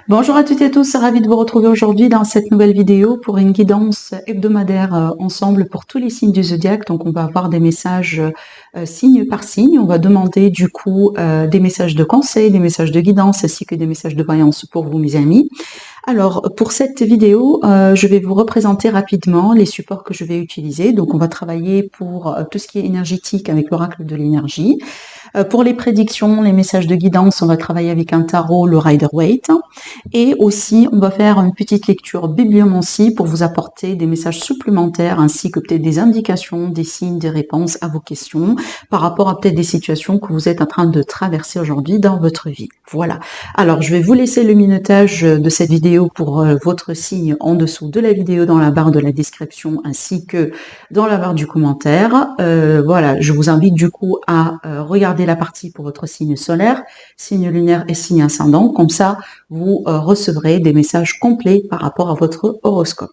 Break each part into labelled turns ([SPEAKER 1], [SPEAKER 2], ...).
[SPEAKER 1] Bonjour à toutes et à tous, ravi de vous retrouver aujourd'hui dans cette nouvelle vidéo pour une guidance hebdomadaire ensemble pour tous les signes du zodiaque. Donc on va avoir des messages signe par signe. On va demander du coup des messages de conseil, des messages de guidance ainsi que des messages de voyance pour vous mes amis. Alors, pour cette vidéo, je vais vous représenter rapidement les supports que je vais utiliser. Donc, on va travailler pour tout ce qui est énergétique avec l'oracle de l'énergie. Pour les prédictions, les messages de guidance, on va travailler avec un tarot, le Rider-Waite. Et aussi, on va faire une petite lecture bibliomancie pour vous apporter des messages supplémentaires ainsi que peut-être des indications, des signes, des réponses à vos questions par rapport à peut-être des situations que vous êtes en train de traverser aujourd'hui dans votre vie. Voilà. Alors, je vais vous laisser le minutage de cette vidéo pour votre signe en dessous de la vidéo dans la barre de la description ainsi que dans la barre du commentaire. Voilà, je vous invite du coup à regarder la partie pour votre signe solaire, signe lunaire et signe ascendant. Comme ça, vous recevrez des messages complets par rapport à votre horoscope.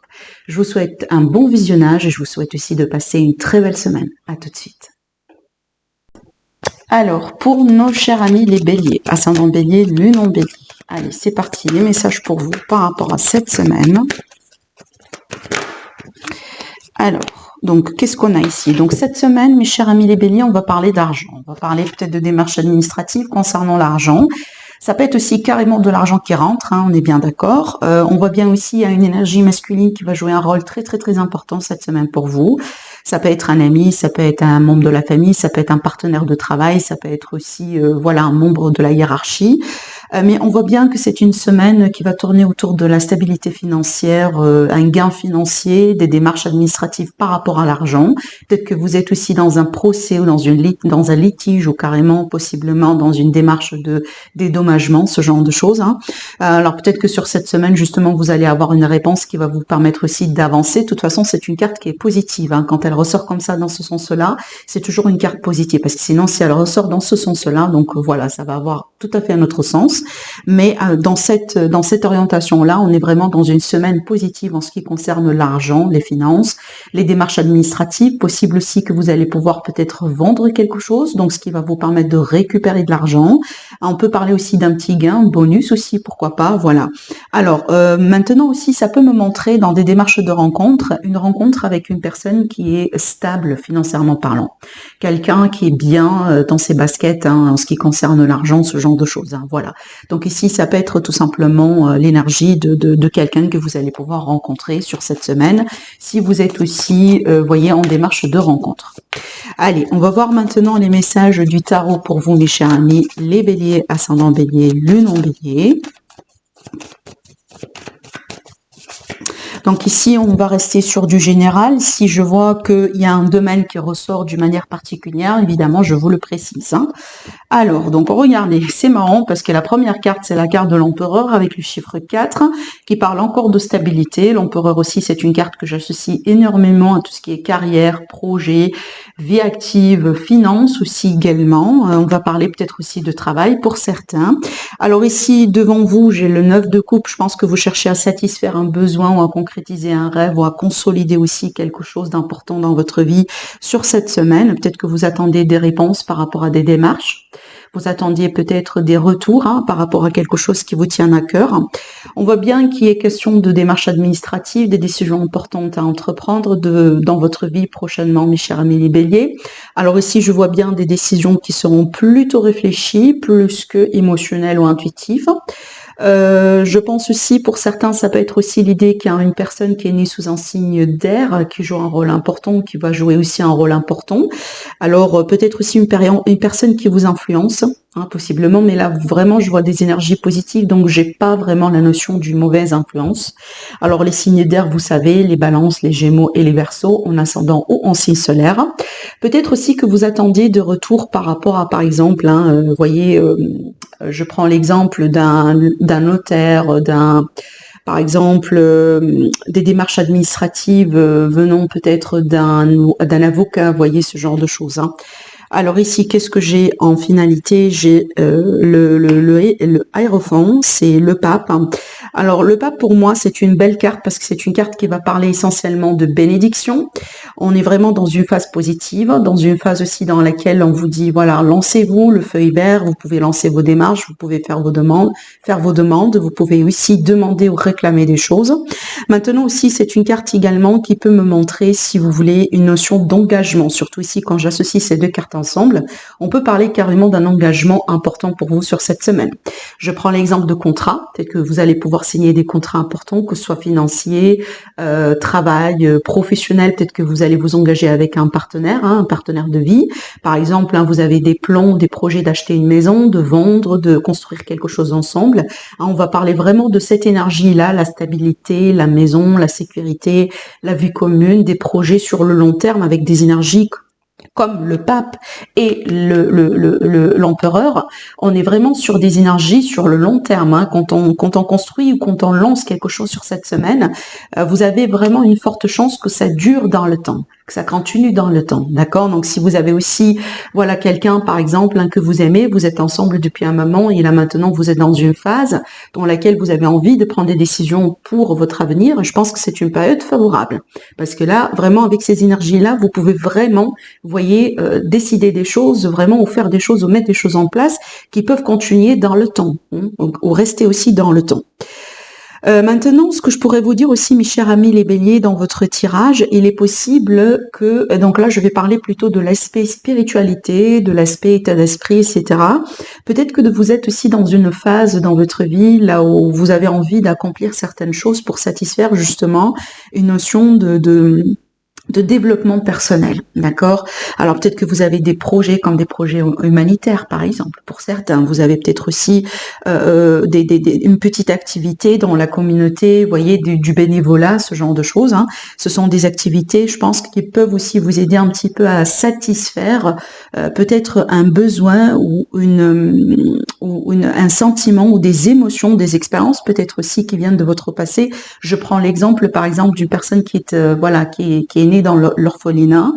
[SPEAKER 1] Je vous souhaite un bon visionnage et je vous souhaite aussi de passer une très belle semaine. À tout de suite. Alors, pour nos chers amis les béliers, ascendant bélier, lune en bélier. Allez, c'est parti, les messages pour vous par rapport à cette semaine. Alors, donc, qu'est-ce qu'on a ici? Donc, cette semaine, mes chers amis les béliers, on va parler d'argent. On va parler peut-être de démarches administratives concernant l'argent. Ça peut être aussi carrément de l'argent qui rentre, hein, on est bien d'accord. On voit bien aussi, il y a une énergie masculine qui va jouer un rôle très, très, très important cette semaine pour vous. Ça peut être un ami, ça peut être un membre de la famille, ça peut être un partenaire de travail, ça peut être aussi voilà, un membre de la hiérarchie. Mais on voit bien que c'est une semaine qui va tourner autour de la stabilité financière, un gain financier, des démarches administratives par rapport à l'argent. Peut-être que vous êtes aussi dans un procès ou dans un litige ou carrément possiblement dans une démarche de dédommagement, ce genre de choses. Hein. Alors peut-être que sur cette semaine, justement, vous allez avoir une réponse qui va vous permettre aussi d'avancer. De toute façon, c'est une carte qui est positive. Hein. Quand elle ressort comme ça dans ce sens-là, c'est toujours une carte positive. Parce que sinon, si elle ressort dans ce sens-là, donc voilà, ça va avoir tout à fait un autre sens. Mais dans cette orientation-là, on est vraiment dans une semaine positive en ce qui concerne l'argent, les finances, les démarches administratives. Possible aussi que vous allez pouvoir peut-être vendre quelque chose, donc ce qui va vous permettre de récupérer de l'argent. On peut parler aussi d'un petit gain, bonus aussi, pourquoi pas, voilà. Alors, maintenant aussi, ça peut me montrer dans des démarches de rencontre, une rencontre avec une personne qui est stable financièrement parlant. Quelqu'un qui est bien dans ses baskets, hein, en ce qui concerne l'argent, ce genre de choses, hein, voilà. Donc ici, ça peut être tout simplement l'énergie de quelqu'un que vous allez pouvoir rencontrer sur cette semaine, si vous êtes aussi, voyez, en démarche de rencontre. Allez, on va voir maintenant les messages du tarot pour vous, mes chers amis, les béliers, ascendant bélier, lune en bélier. Donc ici, on va rester sur du général. Si je vois qu'il y a un domaine qui ressort d'une manière particulière, évidemment, je vous le précise. Hein. Alors, donc regardez, c'est marrant parce que la première carte, c'est la carte de l'empereur avec le chiffre 4 qui parle encore de stabilité. L'empereur aussi, c'est une carte que j'associe énormément à tout ce qui est carrière, projet, vie active, finance aussi également. On va parler peut-être aussi de travail pour certains. Alors ici, devant vous, j'ai le 9 de coupe. Je pense que vous cherchez à satisfaire un besoin ou à concrétiser un rêve ou à consolider aussi quelque chose d'important dans votre vie sur cette semaine. Peut-être que vous attendez des réponses par rapport à des démarches. Vous attendiez peut-être des retours hein, par rapport à quelque chose qui vous tient à cœur. On voit bien qu'il est question de démarches administratives, des décisions importantes à entreprendre dans votre vie prochainement, mes chers amis les béliers. Alors ici, je vois bien des décisions qui seront plutôt réfléchies, plus que émotionnelles ou intuitives. Je pense aussi, pour certains, ça peut être aussi l'idée qu'il y a une personne qui est née sous un signe d'air, qui joue un rôle important, qui va jouer aussi un rôle important. Alors, peut-être aussi une personne qui vous influence, hein, possiblement, mais là, vraiment, je vois des énergies positives, donc j'ai pas vraiment la notion d'une mauvaise influence. Alors, les signes d'air, vous savez, les balances, les gémeaux et les verseaux, en ascendant ou en signe solaire. Peut-être aussi que vous attendiez de retour par rapport à, par exemple, hein, vous voyez, je prends l'exemple d'un notaire, par exemple, des démarches administratives venant peut-être d'un avocat, vous voyez ce genre de choses. Hein. Alors ici, qu'est-ce que j'ai en finalité? J'ai le Hiérophant, c'est le pape. Alors le pape pour moi c'est une belle carte parce que c'est une carte qui va parler essentiellement de bénédiction. On est vraiment dans une phase positive, dans une phase aussi dans laquelle on vous dit voilà, lancez-vous, le feu est vert, vous pouvez lancer vos démarches, vous pouvez faire vos demandes, vous pouvez aussi demander ou réclamer des choses. Maintenant aussi c'est une carte également qui peut me montrer si vous voulez une notion d'engagement, surtout ici quand j'associe ces deux cartes ensemble, on peut parler carrément d'un engagement important pour vous sur cette semaine. Je prends l'exemple de contrat, peut-être que vous allez pouvoir signer des contrats importants, que ce soit financier, travail, professionnel, peut-être que vous allez vous engager avec un partenaire de vie. Par exemple, vous avez des plans, des projets d'acheter une maison, de vendre, de construire quelque chose ensemble. On va parler vraiment de cette énergie-là, la stabilité, la maison, la sécurité, la vie commune, des projets sur le long terme avec des énergies comme le pape et l'empereur, on est vraiment sur des énergies sur le long terme. Quand on construit ou quand on lance quelque chose sur cette semaine, vous avez vraiment une forte chance que ça dure dans le temps, que ça continue dans le temps, d'accord? Donc si vous avez aussi, voilà, quelqu'un par exemple que vous aimez, vous êtes ensemble depuis un moment et là maintenant vous êtes dans une phase dans laquelle vous avez envie de prendre des décisions pour votre avenir, je pense que c'est une période favorable parce que là, vraiment avec ces énergies-là, vous pouvez vraiment, décider des choses, vraiment, ou faire des choses, ou mettre des choses en place qui peuvent continuer dans le temps, ou rester aussi dans le temps. Maintenant, ce que je pourrais vous dire aussi, mes chers amis les béliers, dans votre tirage, il est possible que, donc là je vais parler plutôt de l'aspect spiritualité, de l'aspect état d'esprit, etc. Peut-être que vous êtes aussi dans une phase dans votre vie, là où vous avez envie d'accomplir certaines choses pour satisfaire justement une notion de développement personnel, d'accord? Alors peut-être que vous avez des projets comme des projets humanitaires, par exemple. Pour certains, vous avez peut-être aussi une petite activité dans la communauté, vous voyez, du bénévolat, ce genre de choses. Ce sont des activités, je pense, qui peuvent aussi vous aider un petit peu à satisfaire peut-être un besoin ou un sentiment ou des émotions, des expériences peut-être aussi qui viennent de votre passé. Je prends l'exemple, par exemple, d'une personne qui est née dans l'orphelinat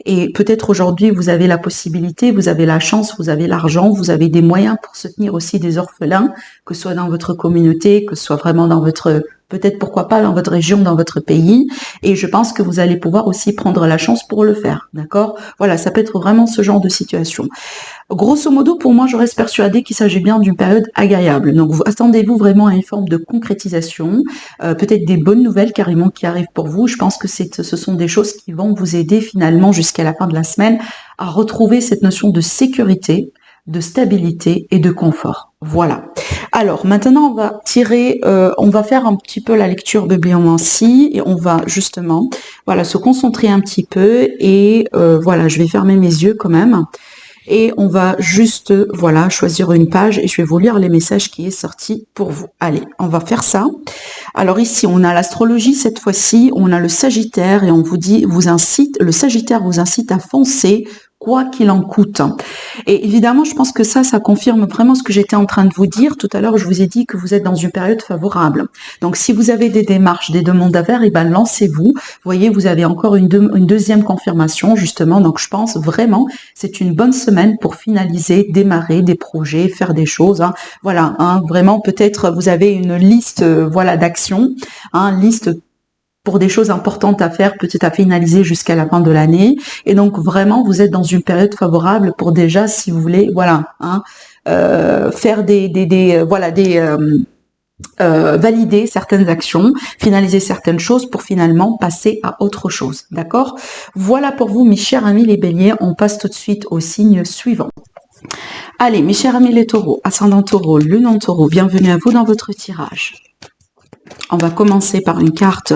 [SPEAKER 1] et peut-être aujourd'hui vous avez la possibilité, vous avez la chance, vous avez l'argent, vous avez des moyens pour soutenir aussi des orphelins, que ce soit dans votre communauté, que ce soit vraiment dans votre, peut-être pourquoi pas dans votre région, dans votre pays, et je pense que vous allez pouvoir aussi prendre la chance pour le faire, d'accord? Voilà, ça peut être vraiment ce genre de situation. Grosso modo, pour moi, je reste persuadée qu'il s'agit bien d'une période agréable. Donc, attendez-vous vraiment à une forme de concrétisation, peut-être des bonnes nouvelles carrément qui arrivent pour vous. Je pense que ce sont des choses qui vont vous aider finalement jusqu'à la fin de la semaine à retrouver cette notion de sécurité, de stabilité et de confort. Voilà. Alors, maintenant, on va faire un petit peu la lecture bibliomancie et on va justement, voilà, se concentrer un petit peu et voilà, je vais fermer mes yeux quand même. Et on va juste, voilà, choisir une page et je vais vous lire les messages qui est sorti pour vous. Allez, on va faire ça. Alors ici, on a l'astrologie cette fois-ci, on a le Sagittaire et on vous dit, le Sagittaire vous incite à foncer, quoi qu'il en coûte. Et évidemment, je pense que ça confirme vraiment ce que j'étais en train de vous dire. Tout à l'heure, je vous ai dit que vous êtes dans une période favorable. Donc, si vous avez des démarches, des demandes à faire, lancez-vous. Vous voyez, vous avez encore une deuxième confirmation, justement. Donc, je pense vraiment, c'est une bonne semaine pour finaliser, démarrer des projets, faire des choses. Voilà, vraiment, peut-être vous avez une liste, d'actions, liste pour des choses importantes à faire, peut-être à finaliser jusqu'à la fin de l'année. Et donc vraiment, vous êtes dans une période favorable pour déjà, si vous voulez, faire valider certaines actions, finaliser certaines choses pour finalement passer à autre chose. D'accord? Voilà pour vous, mes chers amis les béliers. On passe tout de suite au signe suivant. Allez, mes chers amis les taureaux, ascendant taureau, lune en taureau, bienvenue à vous dans votre tirage. On va commencer par une carte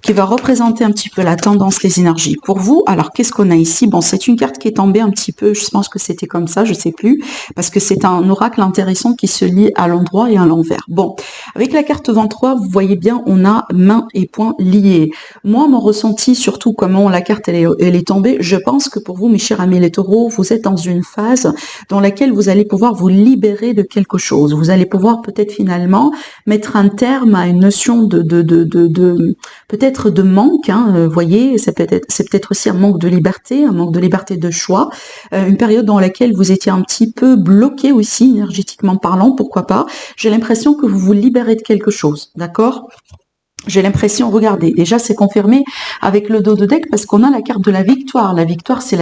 [SPEAKER 1] qui va représenter un petit peu la tendance, les énergies pour vous. Alors, qu'est-ce qu'on a ici? Bon, c'est une carte qui est tombée un petit peu, je pense que c'était comme ça, je sais plus, parce que c'est un oracle intéressant qui se lie à l'endroit et à l'envers. Bon, Avec la carte 23, vous voyez bien, on a main et poing liés. Moi, mon ressenti, surtout comment la carte elle est tombée, je pense que pour vous, mes chers amis les taureaux, vous êtes dans une phase dans laquelle vous allez pouvoir vous libérer de quelque chose. Vous allez pouvoir peut-être finalement mettre un terme à une notion de peut-être de manque, hein, voyez, c'est peut-être aussi un manque de liberté de choix, une période dans laquelle vous étiez un petit peu bloqué aussi, énergétiquement parlant, pourquoi pas. J'ai l'impression que vous vous libérez de quelque chose, d'accord ? J'ai l'impression, regardez, déjà c'est confirmé avec le dos de deck parce qu'on a la carte de la victoire. La victoire, c'est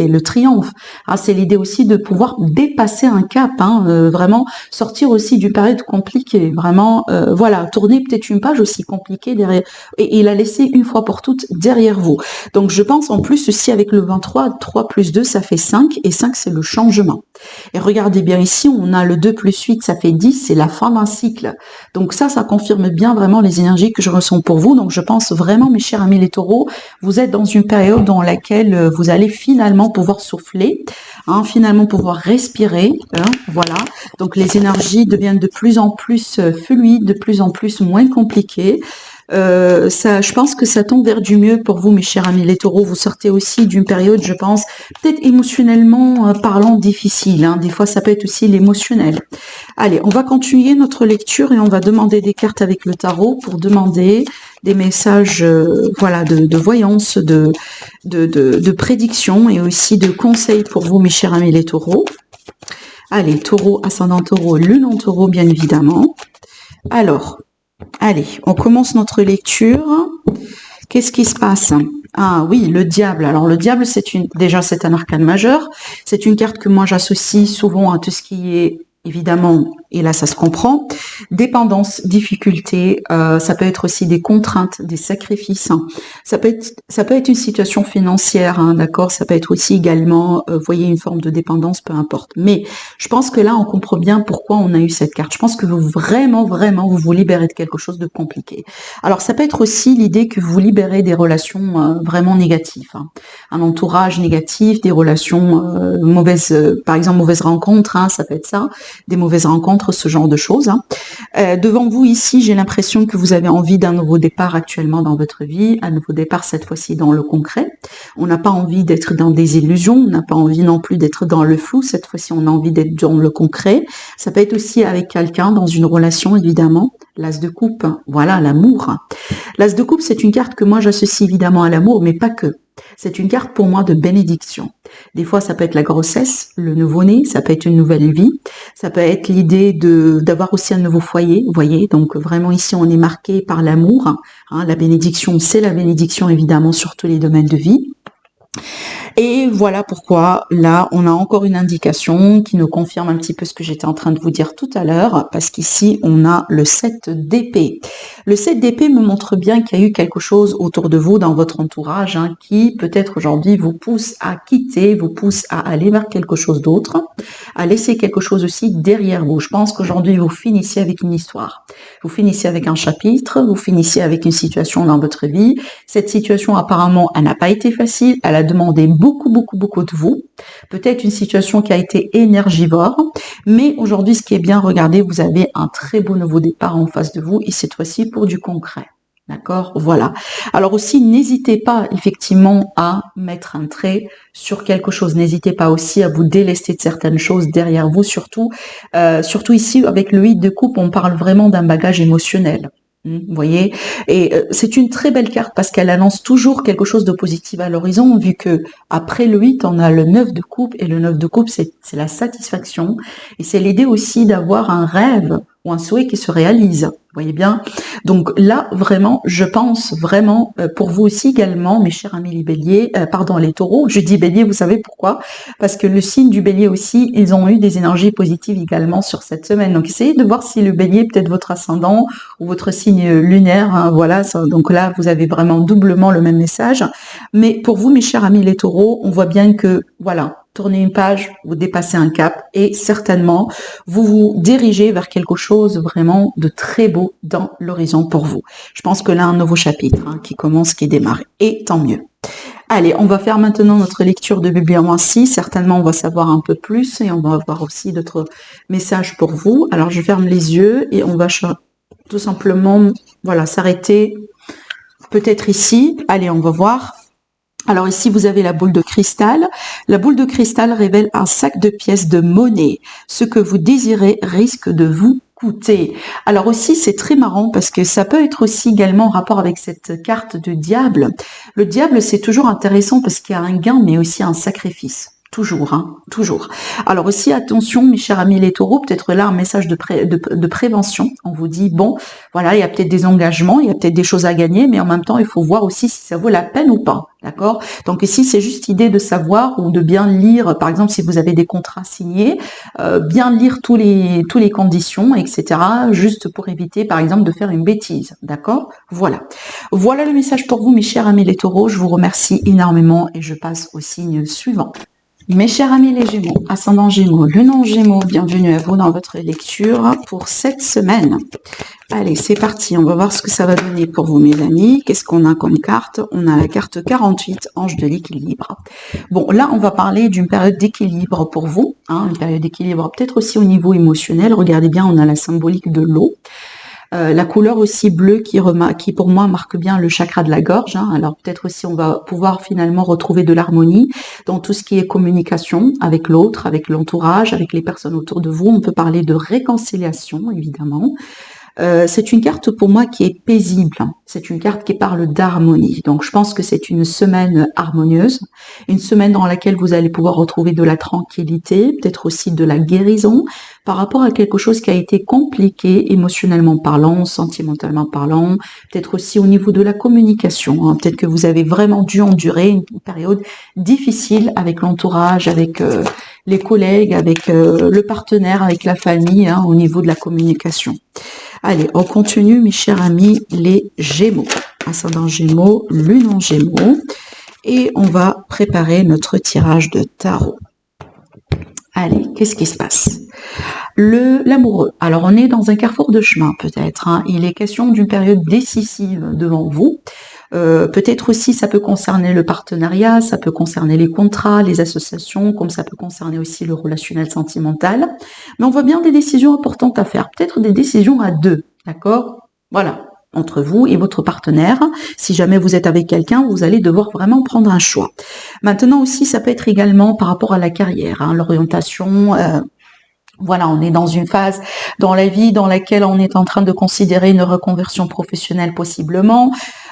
[SPEAKER 1] le triomphe. Ah, c'est l'idée aussi de pouvoir dépasser un cap, hein, vraiment sortir aussi d'une période compliquée. Vraiment, voilà, tourner peut-être une page aussi compliquée derrière et la laisser une fois pour toutes derrière vous. Donc je pense en plus aussi avec le 23, 3 plus 2, ça fait 5 et 5 c'est le changement. Et regardez bien ici, on a le 2 plus 8, ça fait 10, c'est la fin d'un cycle. Donc ça confirme bien vraiment les énergies que je ressens pour vous. Donc je pense vraiment, mes chers amis les taureaux, vous êtes dans une période dans laquelle vous allez finalement pouvoir souffler, hein, finalement pouvoir respirer, hein, voilà. Donc les énergies deviennent de plus en plus fluides, de plus en plus moins compliquées. Je pense que ça tombe vers du mieux pour vous, mes chers amis les taureaux. Vous sortez aussi d'une période, je pense, peut-être émotionnellement parlant difficile, hein. Des fois, ça peut être aussi l'émotionnel. Allez, on va continuer notre lecture et on va demander des cartes avec le tarot pour demander des messages, voilà, de voyance, de prédiction et aussi de conseils pour vous, mes chers amis les taureaux. Allez, taureau, ascendant taureau, lune en taureau, bien évidemment. Alors, allez, on commence notre lecture. Qu'est-ce qui se passe? Ah oui, le diable. Alors le diable, déjà c'est un arcane majeur. C'est une carte que moi j'associe souvent à tout ce qui est évidemment, et là ça se comprend, dépendance, difficulté, ça peut être aussi des contraintes, des sacrifices, hein. Ça peut être une situation financière, hein, d'accord, ça peut être aussi également, voyez, une forme de dépendance, peu importe. Mais je pense que là on comprend bien pourquoi on a eu cette carte. Je pense que vous vraiment vous vous libérez de quelque chose de compliqué. Alors ça peut être aussi l'idée que vous vous libérez des relations vraiment négatives, hein. Un entourage négatif, des relations mauvaises, par exemple mauvaises rencontres, hein, ça peut être ça, des mauvaises rencontres, ce genre de choses, hein. Devant vous ici, j'ai l'impression que vous avez envie d'un nouveau départ actuellement dans votre vie, un nouveau départ cette fois-ci dans le concret. On n'a pas envie d'être dans des illusions, on n'a pas envie non plus d'être dans le flou, cette fois-ci on a envie d'être dans le concret. Ça peut être aussi avec quelqu'un dans une relation évidemment. L'as de coupe, voilà, l'amour. L'as de coupe, c'est une carte que moi j'associe évidemment à l'amour, mais pas que. C'est une carte pour moi de bénédiction. Des fois, ça peut être la grossesse, le nouveau-né, ça peut être une nouvelle vie, ça peut être l'idée d'avoir aussi un nouveau foyer, vous voyez. Donc vraiment ici, on est marqué par l'amour, hein, la bénédiction, c'est la bénédiction évidemment sur tous les domaines de vie. Et voilà pourquoi, là, on a encore une indication qui nous confirme un petit peu ce que j'étais en train de vous dire tout à l'heure, parce qu'ici, on a le 7 d'épée. Le 7 d'épée me montre bien qu'il y a eu quelque chose autour de vous, dans votre entourage, hein, qui peut-être aujourd'hui vous pousse à quitter, vous pousse à aller vers quelque chose d'autre, à laisser quelque chose aussi derrière vous. Je pense qu'aujourd'hui, vous finissez avec une histoire. Vous finissez avec un chapitre, vous finissez avec une situation dans votre vie. Cette situation, apparemment, elle n'a pas été facile, elle a demandé beaucoup de vous. Peut-être une situation qui a été énergivore, mais aujourd'hui, ce qui est bien, regardez, vous avez un très beau nouveau départ en face de vous et cette fois-ci pour du concret. D'accord, voilà. Alors aussi, n'hésitez pas effectivement à mettre un trait sur quelque chose. N'hésitez pas aussi à vous délester de certaines choses derrière vous, surtout ici avec le 8 de coupe, on parle vraiment d'un bagage émotionnel. Vous voyez, et c'est une très belle carte parce qu'elle annonce toujours quelque chose de positif à l'horizon, vu que après le 8, on a le 9 de coupe, et le 9 de coupe, c'est la satisfaction, et c'est l'idée aussi d'avoir un rêve ou un souhait qui se réalise. Vous voyez bien? Donc là, vraiment, je pense vraiment, pour vous aussi également, mes chers amis les béliers, les taureaux, je dis bélier, vous savez pourquoi? Parce que le signe du bélier aussi, ils ont eu des énergies positives également sur cette semaine. Donc essayez de voir si le bélier est peut-être votre ascendant ou votre signe lunaire, hein, voilà. Donc là, vous avez vraiment doublement le même message. Mais pour vous, mes chers amis les taureaux, on voit bien que, voilà, tournez une page, vous dépassez un cap et certainement vous vous dirigez vers quelque chose vraiment de très beau dans l'horizon pour vous. Je pense que là, un nouveau chapitre qui commence, qui démarre, et tant mieux. Allez, on va faire maintenant notre lecture de Bibliomancie. Certainement, on va savoir un peu plus et on va avoir aussi d'autres messages pour vous. Alors, je ferme les yeux et on va tout simplement, voilà, s'arrêter peut-être ici. Allez, on va voir. Alors ici, vous avez la boule de cristal. La boule de cristal révèle un sac de pièces de monnaie. Ce que vous désirez risque de vous coûter. Alors aussi, c'est très marrant parce que ça peut être aussi également en rapport avec cette carte de diable. Le diable, c'est toujours intéressant parce qu'il y a un gain, mais aussi un sacrifice. Toujours, hein, toujours. Alors aussi, attention, mes chers amis les taureaux, peut-être là un message de prévention. On vous dit, bon, voilà, il y a peut-être des engagements, il y a peut-être des choses à gagner, mais en même temps, il faut voir aussi si ça vaut la peine ou pas. D'accord? Donc ici, c'est juste idée de savoir ou de bien lire, par exemple, si vous avez des contrats signés, bien lire tous les conditions, etc., juste pour éviter, par exemple, de faire une bêtise. D'accord? Voilà. Voilà le message pour vous, mes chers amis les taureaux. Je vous remercie énormément et je passe au signe suivant. Mes chers amis les Gémeaux, ascendant Gémeaux, lunan Gémeaux, bienvenue à vous dans votre lecture pour cette semaine. Allez, c'est parti, on va voir ce que ça va donner pour vous mes amis. Qu'est-ce qu'on a comme carte? On a la carte 48, ange de l'équilibre. Bon, là, on va parler d'une période d'équilibre pour vous, hein, une période d'équilibre peut-être aussi au niveau émotionnel. Regardez bien, on a la symbolique de l'eau. La couleur aussi bleue qui pour moi marque bien le chakra de la gorge. Hein. Alors peut-être aussi on va pouvoir finalement retrouver de l'harmonie dans tout ce qui est communication avec l'autre, avec l'entourage, avec les personnes autour de vous. On peut parler de réconciliation évidemment. C'est une carte pour moi qui est paisible. C'est une carte qui parle d'harmonie. Donc je pense que c'est une semaine harmonieuse, une semaine dans laquelle vous allez pouvoir retrouver de la tranquillité, peut-être aussi de la guérison par rapport à quelque chose qui a été compliqué émotionnellement parlant, sentimentalement parlant, peut-être aussi au niveau de la communication. Hein. Peut-être que vous avez vraiment dû endurer une période difficile avec l'entourage, avec les collègues, avec le partenaire, avec la famille, hein, au niveau de la communication. Allez, on continue, mes chers amis, les Gémeaux. Ascendant Gémeaux, lune en Gémeaux. Et on va préparer notre tirage de tarot. Allez, qu'est-ce qui se passe? L'amoureux. Alors, on est dans un carrefour de chemin, peut-être. Hein. Il est question d'une période décisive devant vous. Peut-être aussi, ça peut concerner le partenariat, ça peut concerner les contrats, les associations, comme ça peut concerner aussi le relationnel sentimental. Mais on voit bien des décisions importantes à faire. Peut-être des décisions à deux, d'accord? Voilà, entre vous et votre partenaire. Si jamais vous êtes avec quelqu'un, vous allez devoir vraiment prendre un choix. Maintenant aussi, ça peut être également par rapport à la carrière, hein, l'orientation. Voilà, on est dans une phase dans la vie dans laquelle on est en train de considérer une reconversion professionnelle possiblement.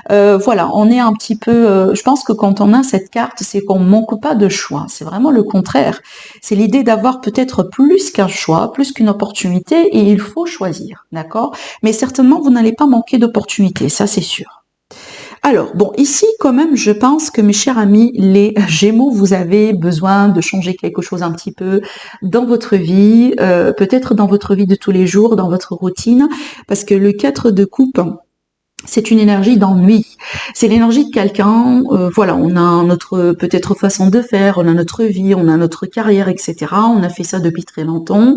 [SPEAKER 1] Voilà, on est un petit peu... je pense que quand on a cette carte, c'est qu'on ne manque pas de choix. C'est vraiment le contraire. C'est l'idée d'avoir peut-être plus qu'un choix, plus qu'une opportunité, et il faut choisir, d'accord? Mais certainement, vous n'allez pas manquer d'opportunités, ça c'est sûr. Alors, bon, ici, quand même, je pense que mes chers amis, les Gémeaux, vous avez besoin de changer quelque chose un petit peu dans votre vie, peut-être dans votre vie de tous les jours, dans votre routine, parce que le 4 de coupe, c'est une énergie d'ennui. C'est l'énergie de quelqu'un, voilà, on a notre peut-être façon de faire, on a notre vie, on a notre carrière, etc. On a fait ça depuis très longtemps.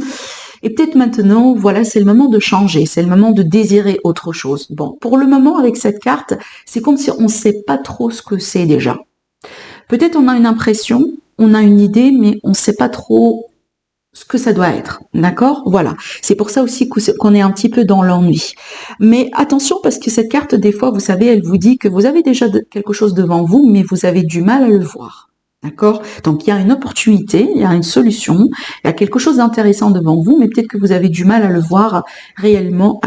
[SPEAKER 1] Et peut-être maintenant, voilà, c'est le moment de changer, c'est le moment de désirer autre chose. Bon, pour le moment, avec cette carte, c'est comme si on ne sait pas trop ce que c'est déjà. Peut-être on a une impression, on a une idée, mais on ne sait pas trop ce que ça doit être, d'accord? Voilà, c'est pour ça aussi qu'on est un petit peu dans l'ennui. Mais attention, parce que cette carte, des fois, vous savez, elle vous dit que vous avez déjà quelque chose devant vous, mais vous avez du mal à le voir. D'accord? Donc, il y a une opportunité, il y a une solution, il y a quelque chose d'intéressant devant vous, mais peut-être que vous avez du mal à le voir réellement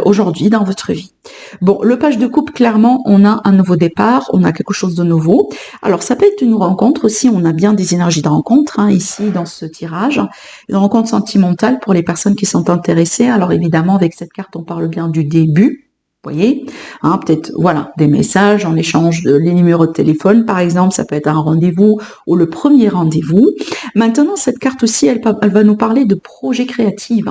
[SPEAKER 1] aujourd'hui dans votre vie. Bon, le page de coupe, clairement, on a un nouveau départ, on a quelque chose de nouveau. Alors, ça peut être une rencontre aussi, on a bien des énergies de rencontre, hein, ici, dans ce tirage. Une rencontre sentimentale pour les personnes qui sont intéressées. Alors, évidemment, avec cette carte, on parle bien du début. Vous voyez, hein, peut-être, voilà, des messages en échange de les numéros de téléphone, par exemple, ça peut être un rendez-vous ou le premier rendez-vous. Maintenant, cette carte aussi, elle va nous parler de projets créatifs.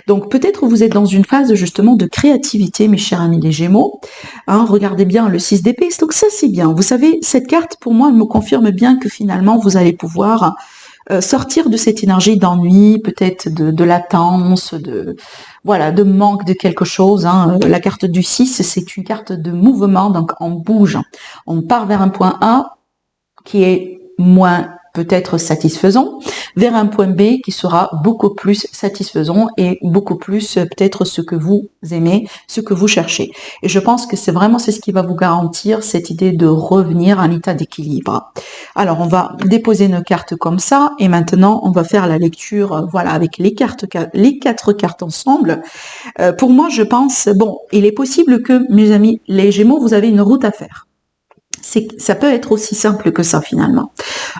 [SPEAKER 1] Donc, peut-être vous êtes dans une phase, justement, de créativité, mes chers amis les Gémeaux. Hein, regardez bien le 6 d'épée, donc ça, c'est bien. Vous savez, cette carte, pour moi, elle me confirme bien que finalement, vous allez pouvoir sortir de cette énergie d'ennui, peut-être de latence, voilà, de manque de quelque chose. Hein. La carte du 6, c'est une carte de mouvement, donc on bouge. On part vers un point A qui est moins peut-être satisfaisant, vers un point B qui sera beaucoup plus satisfaisant et beaucoup plus peut-être ce que vous aimez, ce que vous cherchez. Et je pense que c'est ce qui va vous garantir cette idée de revenir à un état d'équilibre. Alors, on va déposer nos cartes comme ça et maintenant, on va faire la lecture, voilà, avec les quatre cartes ensemble. Pour moi, je pense, bon, il est possible que, mes amis, les Gémeaux, vous avez une route à faire. Ça peut être aussi simple que ça finalement.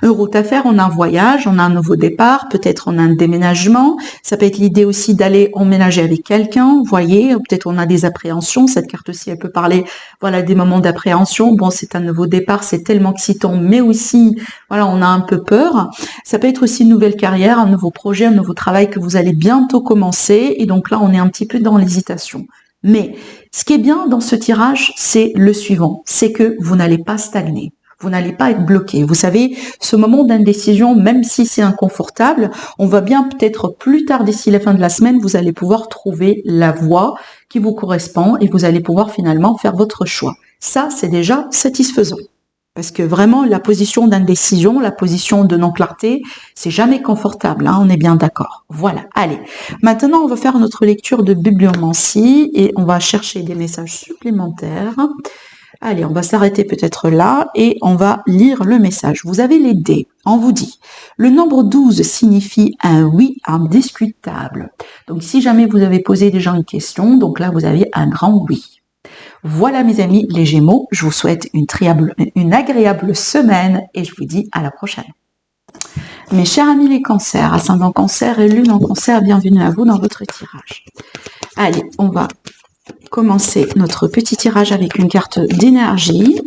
[SPEAKER 1] Une route à faire, on a un voyage, on a un nouveau départ, peut-être on a un déménagement, ça peut être l'idée aussi d'aller emménager avec quelqu'un, vous voyez, peut-être on a des appréhensions, cette carte-ci elle peut parler voilà des moments d'appréhension, bon c'est un nouveau départ, c'est tellement excitant, mais aussi voilà on a un peu peur, ça peut être aussi une nouvelle carrière, un nouveau projet, un nouveau travail que vous allez bientôt commencer et donc là on est un petit peu dans l'hésitation. Mais ce qui est bien dans ce tirage, c'est le suivant, c'est que vous n'allez pas stagner, vous n'allez pas être bloqué. Vous savez, ce moment d'indécision, même si c'est inconfortable, on va bien peut-être plus tard d'ici la fin de la semaine, vous allez pouvoir trouver la voie qui vous correspond et vous allez pouvoir finalement faire votre choix. Ça, c'est déjà satisfaisant. Parce que vraiment, la position d'indécision, la position de non-clarté, c'est jamais confortable, hein, on est bien d'accord. Voilà, allez. Maintenant, on va faire notre lecture de bibliomancie et on va chercher des messages supplémentaires. Allez, on va s'arrêter peut-être là et on va lire le message. Vous avez les dés. On vous dit, le nombre 12 signifie un oui indiscutable. Donc, si jamais vous avez posé déjà une question, donc là, vous avez un grand oui. Voilà mes amis les Gémeaux, je vous souhaite une agréable semaine et je vous dis à la prochaine. Mes chers amis les cancers, ascendant cancer et lune en cancer, bienvenue à vous dans votre tirage. Allez, on va commencer notre petit tirage avec une carte d'énergie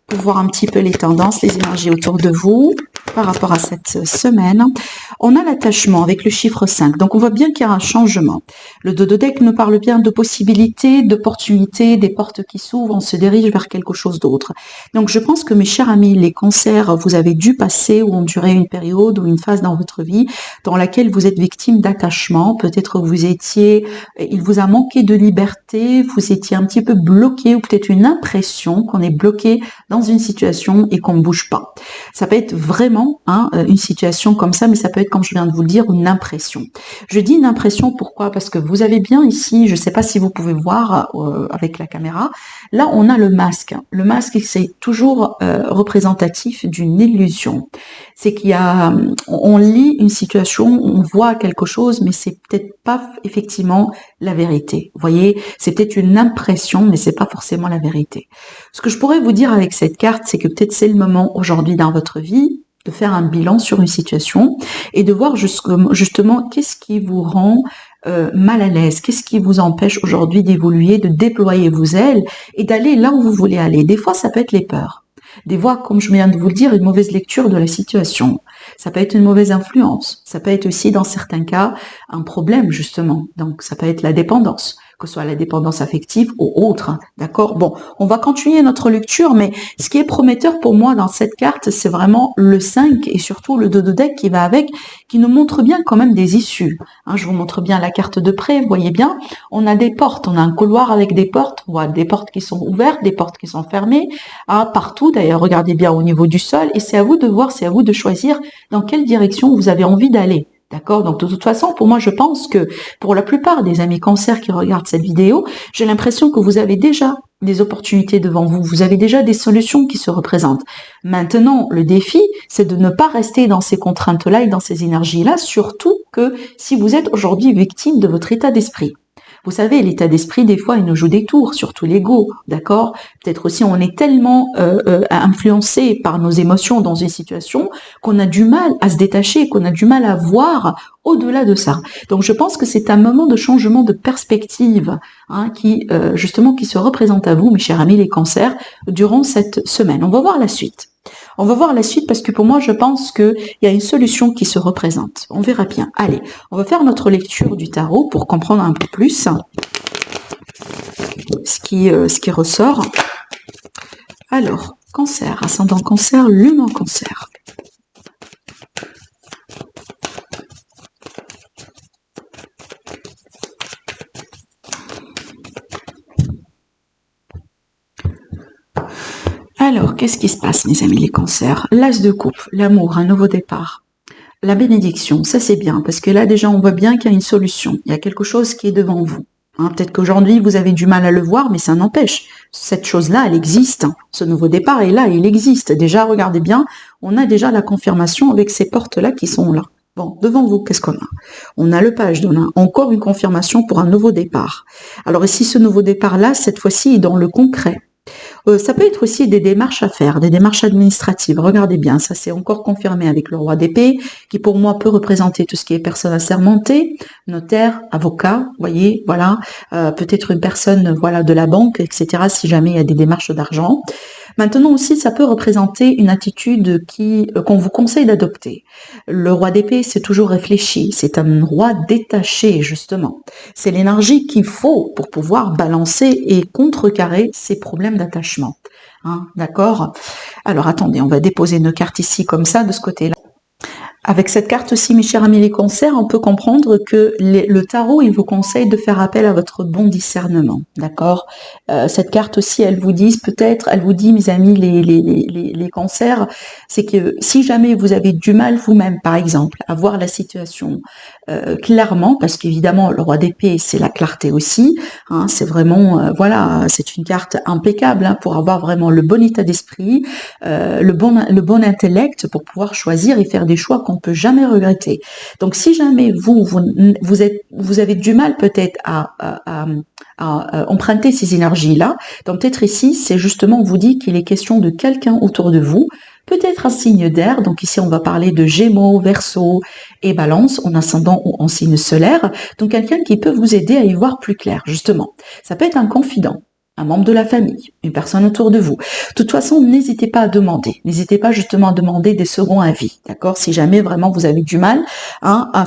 [SPEAKER 1] pour voir un petit peu les tendances, les énergies autour de vous par rapport à cette semaine. On a l'attachement avec le chiffre 5, donc on voit bien qu'il y a un changement. Le dodo deck nous parle bien de possibilités, d'opportunités, des portes qui s'ouvrent, on se dirige vers quelque chose d'autre. Donc je pense que mes chers amis, les cancers, vous avez dû passer ou endurer une période ou une phase dans votre vie dans laquelle vous êtes victime d'attachement. Peut-être il vous a manqué de liberté, vous étiez un petit peu bloqué ou peut-être une impression qu'on est bloqué dans une situation et qu'on ne bouge pas. Ça peut être vraiment une situation comme ça, mais ça peut être, comme je viens de vous le dire, une impression. Je dis une impression, pourquoi? Parce que vous avez bien ici, je ne sais pas si vous pouvez voir avec la caméra, là on a le masque. Le masque, c'est toujours représentatif d'une illusion. C'est on lit une situation, on voit quelque chose, mais c'est peut-être pas effectivement la vérité. Vous voyez, c'est peut-être une impression, mais c'est pas forcément la vérité. Ce que je pourrais vous dire avec cette carte, c'est que peut-être c'est le moment aujourd'hui dans votre vie de faire un bilan sur une situation et de voir justement qu'est-ce qui vous rend mal à l'aise, qu'est-ce qui vous empêche aujourd'hui d'évoluer, de déployer vos ailes et d'aller là où vous voulez aller. Des fois, ça peut être les peurs. Des fois, comme je viens de vous le dire, une mauvaise lecture de la situation. Ça peut être une mauvaise influence. Ça peut être aussi, dans certains cas, un problème, justement. Donc, ça peut être la dépendance, que ce soit la dépendance affective ou autre. D'accord? Bon, on va continuer notre lecture, mais ce qui est prometteur pour moi dans cette carte, c'est vraiment le 5 et surtout le dodo deck qui va avec, qui nous montre bien quand même des issues. Je vous montre bien la carte de près, vous voyez bien, on a des portes, on a un couloir avec des portes, on voit des portes qui sont ouvertes, des portes qui sont fermées, partout d'ailleurs, regardez bien au niveau du sol, et c'est à vous de voir, c'est à vous de choisir dans quelle direction vous avez envie d'aller. D'accord? Donc, de toute façon, pour moi, je pense que pour la plupart des amis cancers qui regardent cette vidéo, j'ai l'impression que vous avez déjà des opportunités devant vous. Vous avez déjà des solutions qui se représentent. Maintenant, le défi, c'est de ne pas rester dans ces contraintes-là et dans ces énergies-là, surtout que si vous êtes aujourd'hui victime de votre état d'esprit. Vous savez, l'état d'esprit, des fois, il nous joue des tours, surtout l'ego, d'accord? Peut-être aussi, on est tellement influencé par nos émotions dans une situation qu'on a du mal à se détacher, qu'on a du mal à voir au-delà de ça. Donc, je pense que c'est un moment de changement de perspective qui se représente à vous, mes chers amis les cancers, durant cette semaine. On va voir la suite. On va voir la suite parce que pour moi, je pense qu'il y a une solution qui se représente. On verra bien. Allez, on va faire notre lecture du tarot pour comprendre un peu plus ce qui ressort. Alors, cancer, ascendant cancer, lune en cancer. Alors, qu'est-ce qui se passe, mes amis les cancers? L'as de coupe, l'amour, un nouveau départ. La bénédiction, ça c'est bien, parce que là déjà on voit bien qu'il y a une solution, il y a quelque chose qui est devant vous. Hein, peut-être qu'aujourd'hui vous avez du mal à le voir, mais ça n'empêche. Cette chose-là, elle existe. Ce nouveau départ est là, il existe. Déjà, regardez bien, on a déjà la confirmation avec ces portes-là qui sont là. Bon, devant vous, qu'est-ce qu'on a? On a le page, on a encore une confirmation pour un nouveau départ. Alors ici, ce nouveau départ-là, cette fois-ci, est dans le concret. Ça peut être aussi des démarches à faire, des démarches administratives. Regardez bien, ça c'est encore confirmé avec le roi d'épée, qui pour moi peut représenter tout ce qui est personne assermentée, notaire, avocat, voyez, voilà, peut-être une personne, voilà, de la banque, etc. Si jamais il y a des démarches d'argent. Maintenant aussi, ça peut représenter une attitude qu'on vous conseille d'adopter. Le roi d'épée, c'est toujours réfléchi, c'est un roi détaché, justement. C'est l'énergie qu'il faut pour pouvoir balancer et contrecarrer ces problèmes d'attachement. Hein, d'accord? Alors, attendez, on va déposer nos cartes ici, comme ça, de ce côté-là. Avec cette carte aussi, mes chers amis les cancers, on peut comprendre que le tarot, il vous conseille de faire appel à votre bon discernement, d'accord? Cette carte aussi, elle vous dit peut-être, elle vous dit, mes amis les cancers, c'est que si jamais vous avez du mal vous-même, par exemple, à voir la situation clairement, parce qu'évidemment, le roi d'épée, c'est la clarté aussi, hein, c'est vraiment, voilà, c'est une carte impeccable hein, pour avoir vraiment le bon état d'esprit, le bon intellect pour pouvoir choisir et faire des choix qu'on peut jamais regretter. Donc, si jamais vous avez du mal peut-être à emprunter ces énergies-là, donc peut-être ici, c'est justement, on vous dit qu'il est question de quelqu'un autour de vous, peut-être un signe d'air, donc ici on va parler de Gémeaux, Verseau et Balance, en ascendant ou en signe solaire, donc quelqu'un qui peut vous aider à y voir plus clair, justement. Ça peut être un confident, un membre de la famille, une personne autour de vous. De toute façon, n'hésitez pas à demander. N'hésitez pas justement à demander des seconds avis, d'accord? Si jamais vraiment vous avez du mal hein, à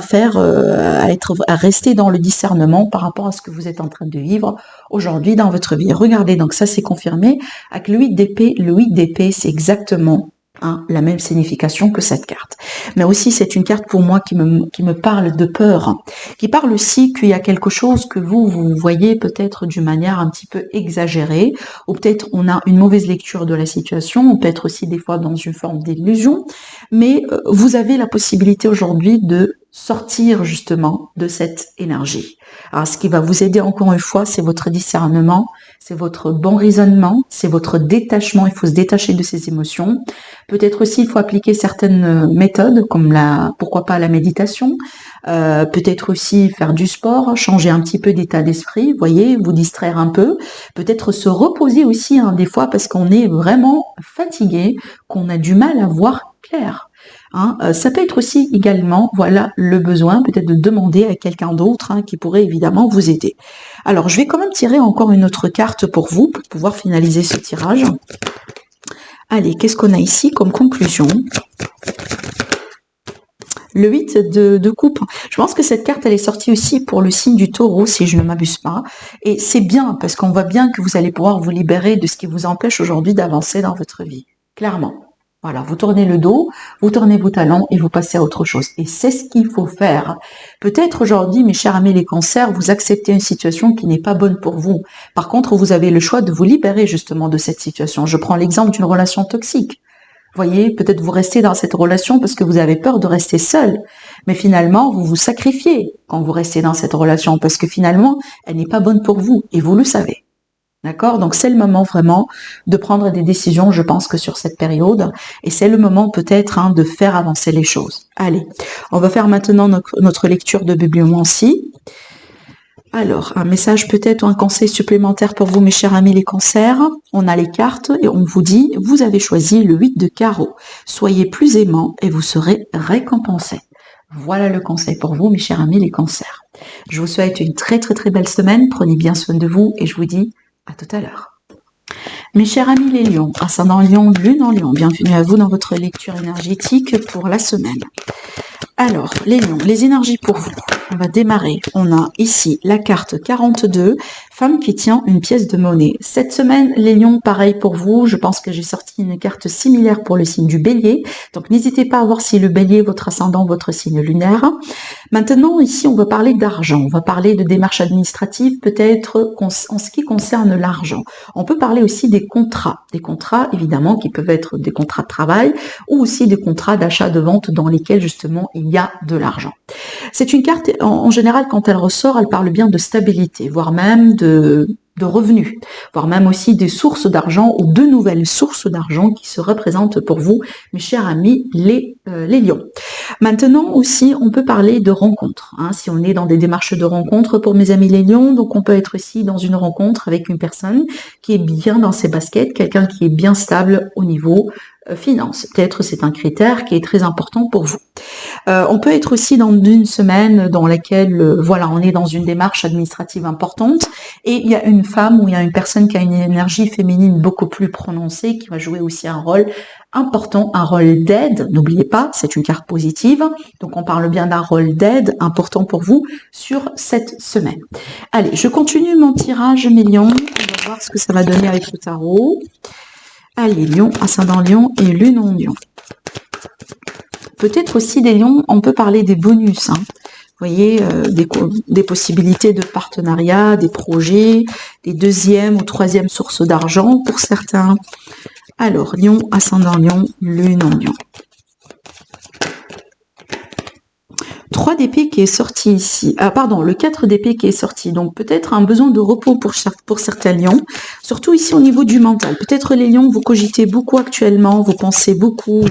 [SPEAKER 1] rester dans le discernement par rapport à ce que vous êtes en train de vivre aujourd'hui dans votre vie. Regardez, donc ça c'est confirmé avec le 8 d'épée. Le 8 d'épée, c'est exactement la même signification que cette carte. Mais aussi, c'est une carte pour moi qui me parle de peur, qui parle aussi qu'il y a quelque chose que vous voyez peut-être d'une manière un petit peu exagérée, ou peut-être on a une mauvaise lecture de la situation, on peut être aussi des fois dans une forme d'illusion, mais vous avez la possibilité aujourd'hui de sortir justement de cette énergie. Alors, ce qui va vous aider encore une fois, c'est votre discernement, c'est votre bon raisonnement, c'est votre détachement, il faut se détacher de ses émotions. Peut-être aussi, il faut appliquer certaines méthodes, comme pourquoi pas la méditation, peut-être aussi faire du sport, changer un petit peu d'état d'esprit, voyez, vous distraire un peu, peut-être se reposer aussi, hein, des fois, parce qu'on est vraiment fatigué, qu'on a du mal à voir clair. Hein, ça peut être aussi également, voilà, le besoin peut-être de demander à quelqu'un d'autre hein, qui pourrait évidemment vous aider. Alors, je vais quand même tirer encore une autre carte pour vous, pour pouvoir finaliser ce tirage. Allez, qu'est-ce qu'on a ici comme conclusion? Le 8 de coupe. Je pense que cette carte, elle est sortie aussi pour le signe du taureau, si je ne m'abuse pas. Et c'est bien, parce qu'on voit bien que vous allez pouvoir vous libérer de ce qui vous empêche aujourd'hui d'avancer dans votre vie. Clairement. Voilà, vous tournez le dos, vous tournez vos talons et vous passez à autre chose. Et c'est ce qu'il faut faire. Peut-être aujourd'hui, mes chers amis les cancers, vous acceptez une situation qui n'est pas bonne pour vous. Par contre, vous avez le choix de vous libérer justement de cette situation. Je prends l'exemple d'une relation toxique. Voyez, peut-être vous restez dans cette relation parce que vous avez peur de rester seul. Mais finalement, vous vous sacrifiez quand vous restez dans cette relation parce que finalement, elle n'est pas bonne pour vous et vous le savez. D'accord? Donc, c'est le moment vraiment de prendre des décisions, je pense que sur cette période. Et c'est le moment peut-être hein, de faire avancer les choses. Allez, on va faire maintenant notre lecture de bibliomancie. Alors, un message peut-être ou un conseil supplémentaire pour vous, mes chers amis les cancers. On a les cartes et on vous dit, vous avez choisi le 8 de carreau. Soyez plus aimant et vous serez récompensé. Voilà le conseil pour vous, mes chers amis les cancers. Je vous souhaite une très très très belle semaine. Prenez bien soin de vous et je vous dis à tout à l'heure. Mes chers amis les lions, ascendant lion, lune en lion, bienvenue à vous dans votre lecture énergétique pour la semaine. Alors, les lions, les énergies pour vous. on va démarrer. On a ici la carte 42, femme qui tient une pièce de monnaie. Cette semaine, les lions, pareil pour vous. Je pense que j'ai sorti une carte similaire pour le signe du bélier. Donc, n'hésitez pas à voir si le bélier est votre ascendant, votre signe lunaire. Maintenant, ici, on va parler d'argent. On va parler de démarches administratives, peut-être en ce qui concerne l'argent. On peut parler aussi des contrats. Des contrats, évidemment, qui peuvent être des contrats de travail ou aussi des contrats d'achat, de vente dans lesquels, justement, il y a de l'argent. C'est une carte, en général, quand elle ressort, elle parle bien de stabilité, voire même de revenus, voire même aussi des sources d'argent ou de nouvelles sources d'argent qui se représentent pour vous, mes chers amis, les lions. Maintenant aussi, on peut parler de rencontres. Si on est dans des démarches de rencontres pour mes amis les lions, donc on peut être aussi dans une rencontre avec une personne qui est bien dans ses baskets, quelqu'un qui est bien stable au niveau finance. Peut-être c'est un critère qui est très important pour vous. On peut être aussi dans une semaine dans laquelle, voilà, on est dans une démarche administrative importante et il y a une femme ou il y a une personne qui a une énergie féminine beaucoup plus prononcée qui va jouer aussi un rôle important, un rôle d'aide. N'oubliez pas, c'est une carte positive. Donc, on parle bien d'un rôle d'aide important pour vous sur cette semaine. Allez, je continue mon tirage, mes lions. On va voir ce que ça va donner avec le tarot. Allez, lion, ascendant lion et lune en lion. Peut-être aussi des lions, on peut parler des bonus. Vous voyez, des possibilités de partenariat, des projets, des deuxième ou troisième sources d'argent pour certains. Alors, lion, ascendant lion, lune en lion. 3 d'épée qui est sorti ici. Ah, pardon, le 4 d'épée qui est sorti. Donc, peut-être un besoin de repos pour certains lions. Surtout ici au niveau du mental. Peut-être les lions, vous cogitez beaucoup actuellement, vous pensez beaucoup,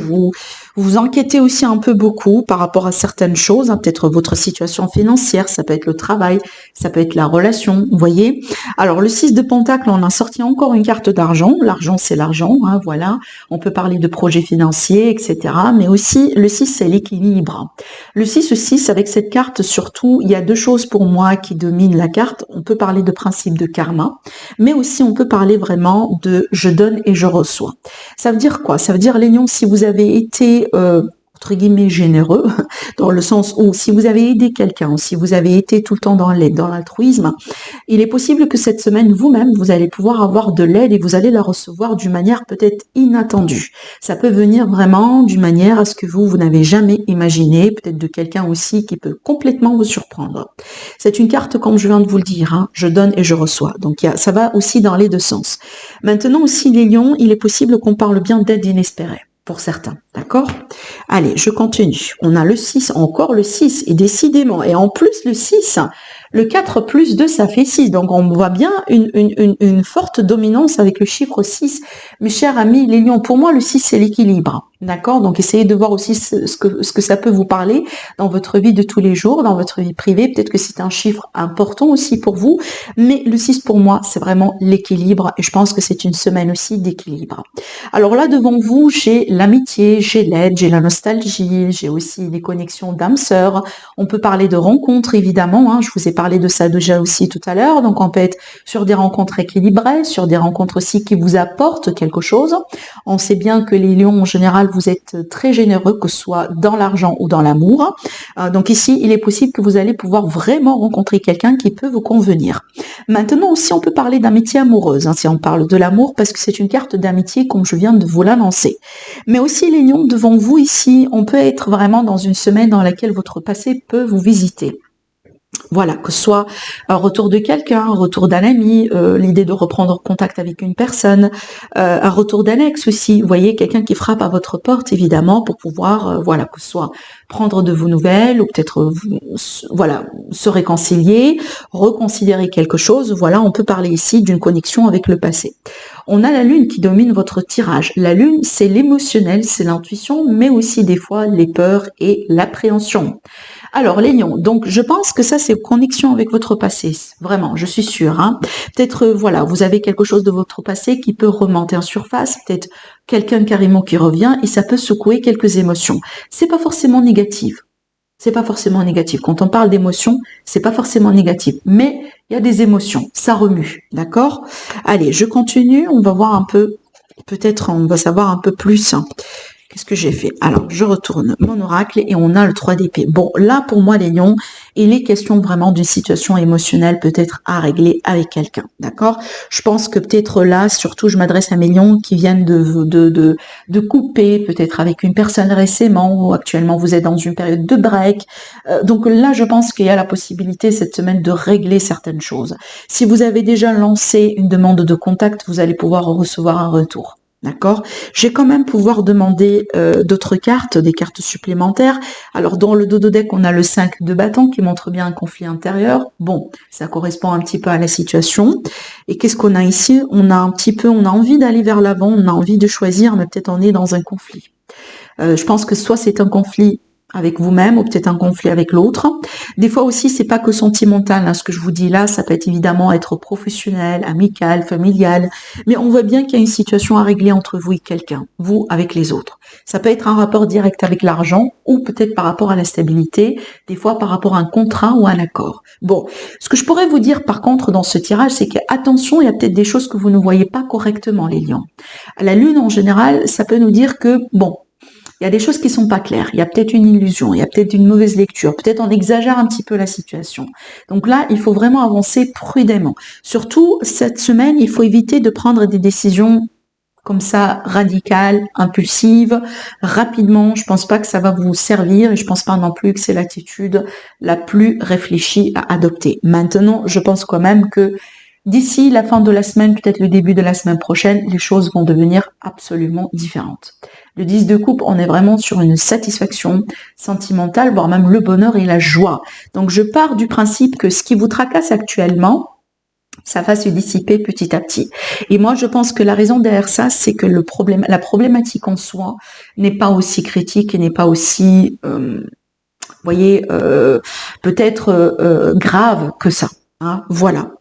[SPEAKER 1] vous enquêtez aussi un peu beaucoup par rapport à certaines choses. Peut-être votre situation financière, ça peut être le travail, ça peut être la relation, vous voyez. Alors, le 6 de Pentacle, on a sorti encore une carte d'argent. L'argent, c'est l'argent, voilà. On peut parler de projets financiers, etc. Mais aussi, le 6, c'est l'équilibre. Le 6 aussi, avec cette carte, surtout, il y a 2 choses pour moi qui dominent la carte. On peut parler de principe de karma, mais aussi on peut parler vraiment de je donne et je reçois. Ça veut dire quoi? Ça veut dire, les lions, si vous avez été entre guillemets généreux, dans le sens où si vous avez aidé quelqu'un, si vous avez été tout le temps dans l'aide, dans l'altruisme, il est possible que cette semaine, vous-même, vous allez pouvoir avoir de l'aide et vous allez la recevoir d'une manière peut-être inattendue. Ça peut venir vraiment d'une manière à ce que vous n'avez jamais imaginé, peut-être de quelqu'un aussi qui peut complètement vous surprendre. C'est une carte, comme je viens de vous le dire, je donne et je reçois. Donc ça va aussi dans les 2 sens. Maintenant aussi, les lions, il est possible qu'on parle bien d'aide inespérée. Pour certains, d'accord? Allez, je continue. On a le 6, encore le 6, et décidément, et en plus le 6, le 4 plus 2, ça fait 6. Donc, on voit bien une forte dominance avec le chiffre 6. Mes chers amis, les lions, pour moi, le 6, c'est l'équilibre. D'accord? Donc, essayez de voir aussi ce que ça peut vous parler dans votre vie de tous les jours, dans votre vie privée. Peut-être que c'est un chiffre important aussi pour vous. Mais le 6, pour moi, c'est vraiment l'équilibre. Et je pense que c'est une semaine aussi d'équilibre. Alors là, devant vous, j'ai l'amitié, j'ai l'aide, j'ai la nostalgie, j'ai aussi des connexions d'âme sœur. On peut parler de rencontres, évidemment. Je vous ai parlé de ça déjà aussi tout à l'heure. Donc, on peut être sur des rencontres équilibrées, sur des rencontres aussi qui vous apportent quelque chose. On sait bien que les lions, en général, vous êtes très généreux, que ce soit dans l'argent ou dans l'amour. Donc ici, il est possible que vous allez pouvoir vraiment rencontrer quelqu'un qui peut vous convenir. Maintenant aussi, on peut parler d'amitié amoureuse, si on parle de l'amour, parce que c'est une carte d'amitié comme je viens de vous l'annoncer. Mais aussi, les lions, devant vous ici, on peut être vraiment dans une semaine dans laquelle votre passé peut vous visiter. Voilà, que ce soit un retour de quelqu'un, un retour d'un ami, l'idée de reprendre contact avec une personne, un retour d'un ex aussi. Vous voyez, quelqu'un qui frappe à votre porte, évidemment, pour pouvoir, voilà, que ce soit prendre de vos nouvelles ou peut-être, voilà, se réconcilier, reconsidérer quelque chose. Voilà, on peut parler ici d'une connexion avec le passé. On a la lune qui domine votre tirage. La lune, c'est l'émotionnel, c'est l'intuition, mais aussi des fois les peurs et l'appréhension. Alors, les lions, donc je pense que ça, c'est connexion avec votre passé. Vraiment, je suis sûre. Peut-être, voilà, vous avez quelque chose de votre passé qui peut remonter en surface, peut-être quelqu'un carrément qui revient et ça peut secouer quelques émotions. C'est pas forcément négatif. C'est pas forcément négatif. Quand on parle d'émotions, c'est pas forcément négatif. Mais il y a des émotions, ça remue, d'accord? Allez, je continue, on va voir un peu, peut-être on va savoir un peu plus. Qu'est-ce que j'ai fait? Alors, je retourne mon oracle et on a le 3 d'épée. Bon, là, pour moi, les lions, Il est question vraiment d'une situation émotionnelle peut-être à régler avec quelqu'un, d'accord? Je pense que peut-être là, surtout, je m'adresse à mes lions qui viennent de couper peut-être avec une personne récemment ou actuellement vous êtes dans une période de break. Donc là, je pense qu'il y a la possibilité cette semaine de régler certaines choses. Si vous avez déjà lancé une demande de contact, vous allez pouvoir recevoir un retour. D'accord? J'ai quand même pouvoir demander d'autres cartes, des cartes supplémentaires. Alors dans le dodo deck, on a le 5 de bâton qui montre bien un conflit intérieur. Bon, ça correspond un petit peu à la situation. Et qu'est-ce qu'on a ici? On a envie d'aller vers l'avant, on a envie de choisir, mais peut-être on est dans un conflit. Je pense que soit c'est un conflit avec vous-même ou peut-être un conflit avec l'autre. Des fois aussi, c'est pas que sentimental. Hein, ce que je vous dis là, ça peut être évidemment être professionnel, amical, familial. Mais on voit bien qu'il y a une situation à régler entre vous et quelqu'un, vous avec les autres. Ça peut être un rapport direct avec l'argent ou peut-être par rapport à la stabilité, des fois par rapport à un contrat ou un accord. Bon, ce que je pourrais vous dire par contre dans ce tirage, c'est que attention, il y a peut-être des choses que vous ne voyez pas correctement, les lions. La lune, en général, ça peut nous dire que, bon, il y a des choses qui sont pas claires, il y a peut-être une illusion, il y a peut-être une mauvaise lecture, peut-être on exagère un petit peu la situation. Donc là, il faut vraiment avancer prudemment. Surtout, cette semaine, il faut éviter de prendre des décisions comme ça, radicales, impulsives, rapidement. Je pense pas que ça va vous servir et je pense pas non plus que c'est l'attitude la plus réfléchie à adopter. Maintenant, je pense quand même que d'ici la fin de la semaine, peut-être le début de la semaine prochaine, les choses vont devenir absolument différentes. Le 10 de coupe, on est vraiment sur une satisfaction sentimentale, voire même le bonheur et la joie. Donc je pars du principe que ce qui vous tracasse actuellement, ça va se dissiper petit à petit. Et moi, je pense que la raison derrière ça, c'est que la problématique en soi n'est pas aussi critique et n'est pas aussi, peut-être grave que ça. Hein, voilà.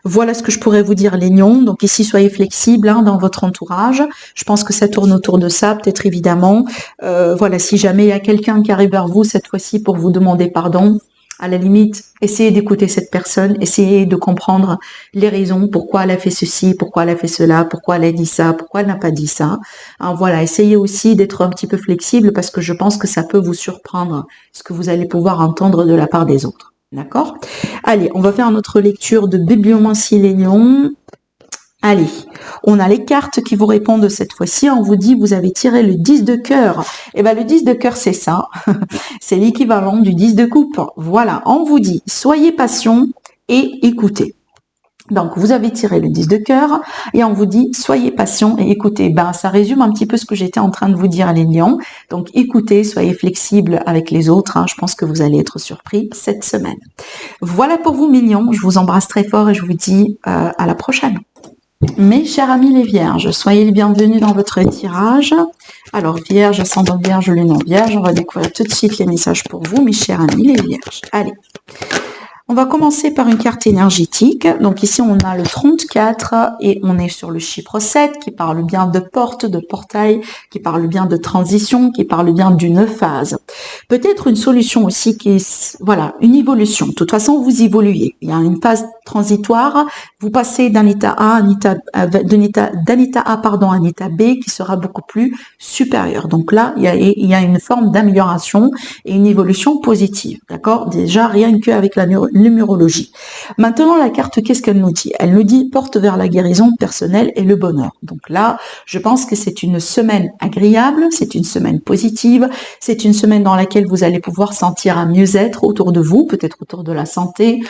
[SPEAKER 1] Voilà ce que je pourrais vous dire, les lions. Donc ici, soyez flexibles hein, dans votre entourage. Je pense que ça tourne autour de ça, peut-être évidemment. Voilà, si jamais il y a quelqu'un qui arrive vers vous cette fois-ci pour vous demander pardon, à la limite, essayez d'écouter cette personne, essayez de comprendre les raisons, pourquoi elle a fait ceci, pourquoi elle a fait cela, pourquoi elle a dit ça, pourquoi elle n'a pas dit ça. Hein, voilà, essayez aussi d'être un petit peu flexible parce que je pense que ça peut vous surprendre ce que vous allez pouvoir entendre de la part des autres. D'accord? Allez, on va faire notre lecture de bibliomancie les lions. Allez, on a les cartes qui vous répondent cette fois-ci. On vous dit, vous avez tiré le 10 de cœur. Eh bien, le 10 de cœur, c'est ça. C'est l'équivalent du 10 de coupe. Voilà, on vous dit, soyez patient et écoutez. Donc, vous avez tiré le 10 de cœur et on vous dit, soyez patient et écoutez. Ben, ça résume un petit peu ce que j'étais en train de vous dire, les lions. Donc, écoutez, soyez flexibles avec les autres. Hein. Je pense que vous allez être surpris cette semaine. Voilà pour vous, mes lions. Je vous embrasse très fort et je vous dis à la prochaine. Mes chers amis les vierges, soyez les bienvenus dans votre tirage. Alors, vierge, ascendant vierge, lune en vierge, on va découvrir tout de suite les messages pour vous, mes chers amis les vierges. Allez. On va commencer par une carte énergétique. Donc ici, on a le 34 et on est sur le chiffre 7 qui parle bien de porte, de portail, qui parle bien de transition, qui parle bien d'une phase. Peut-être une solution aussi qui est, voilà, une évolution. De toute façon, vous évoluez. Il y a une phase transitoire. Vous passez d'un état A à un état, à un état B qui sera beaucoup plus supérieur. Donc là, il y a une forme d'amélioration et une évolution positive. D'accord? Déjà, rien qu'avec la numérologie. Maintenant, la carte, qu'est-ce qu'elle nous dit? Elle nous dit porte vers la guérison personnelle et le bonheur. Donc là, je pense que c'est une semaine agréable, c'est une semaine positive, c'est une semaine dans laquelle vous allez pouvoir sentir un mieux-être autour de vous, peut-être autour de la santé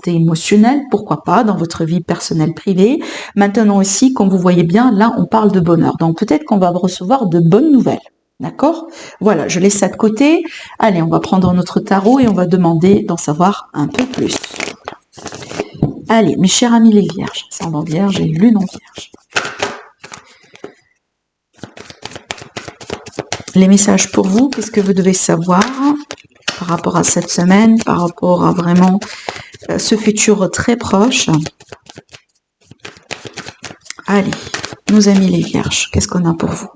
[SPEAKER 1] émotionnelle, pourquoi pas, dans votre vie personnelle privée. Maintenant aussi, comme vous voyez bien, là, on parle de bonheur. Donc peut-être qu'on va recevoir de bonnes nouvelles. D'accord? Voilà, je laisse ça de côté. Allez, on va prendre notre tarot et on va demander d'en savoir un peu plus. Allez, mes chers amis les vierges, ascendant vierge et lune en vierge. Les messages pour vous, qu'est-ce que vous devez savoir par rapport à cette semaine, par rapport à vraiment ce futur très proche? Allez, nos amis les vierges, qu'est-ce qu'on a pour vous?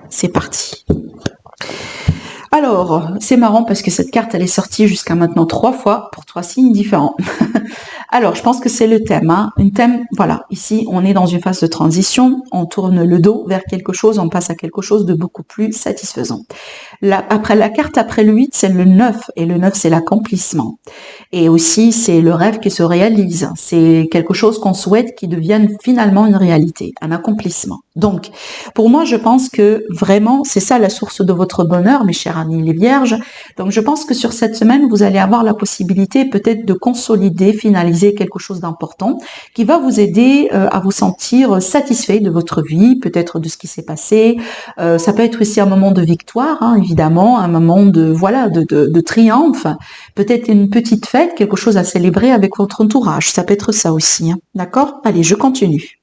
[SPEAKER 1] C'est parti. Alors, c'est marrant parce que cette carte, elle est sortie jusqu'à maintenant 3 fois pour 3 signes différents. Alors, je pense que c'est le thème. Hein. Un thème, voilà, ici, on est dans une phase de transition, on tourne le dos vers quelque chose, on passe à quelque chose de beaucoup plus satisfaisant. Après la carte, après le 8, c'est le 9, et le 9, c'est l'accomplissement. Et aussi, c'est le rêve qui se réalise. C'est quelque chose qu'on souhaite qui devienne finalement une réalité, un accomplissement. Donc, pour moi, je pense que vraiment, c'est ça la source de votre bonheur, mes chers amis les vierges. Donc, je pense que sur cette semaine, vous allez avoir la possibilité peut-être de consolider, finaliser quelque chose d'important qui va vous aider à vous sentir satisfait de votre vie, peut-être de ce qui s'est passé. Ça peut être aussi un moment de victoire, hein, évidemment, un moment de voilà de triomphe, peut-être une petite fête, quelque chose à célébrer avec votre entourage. Ça peut être ça aussi. Hein. D'accord ? Allez, je continue.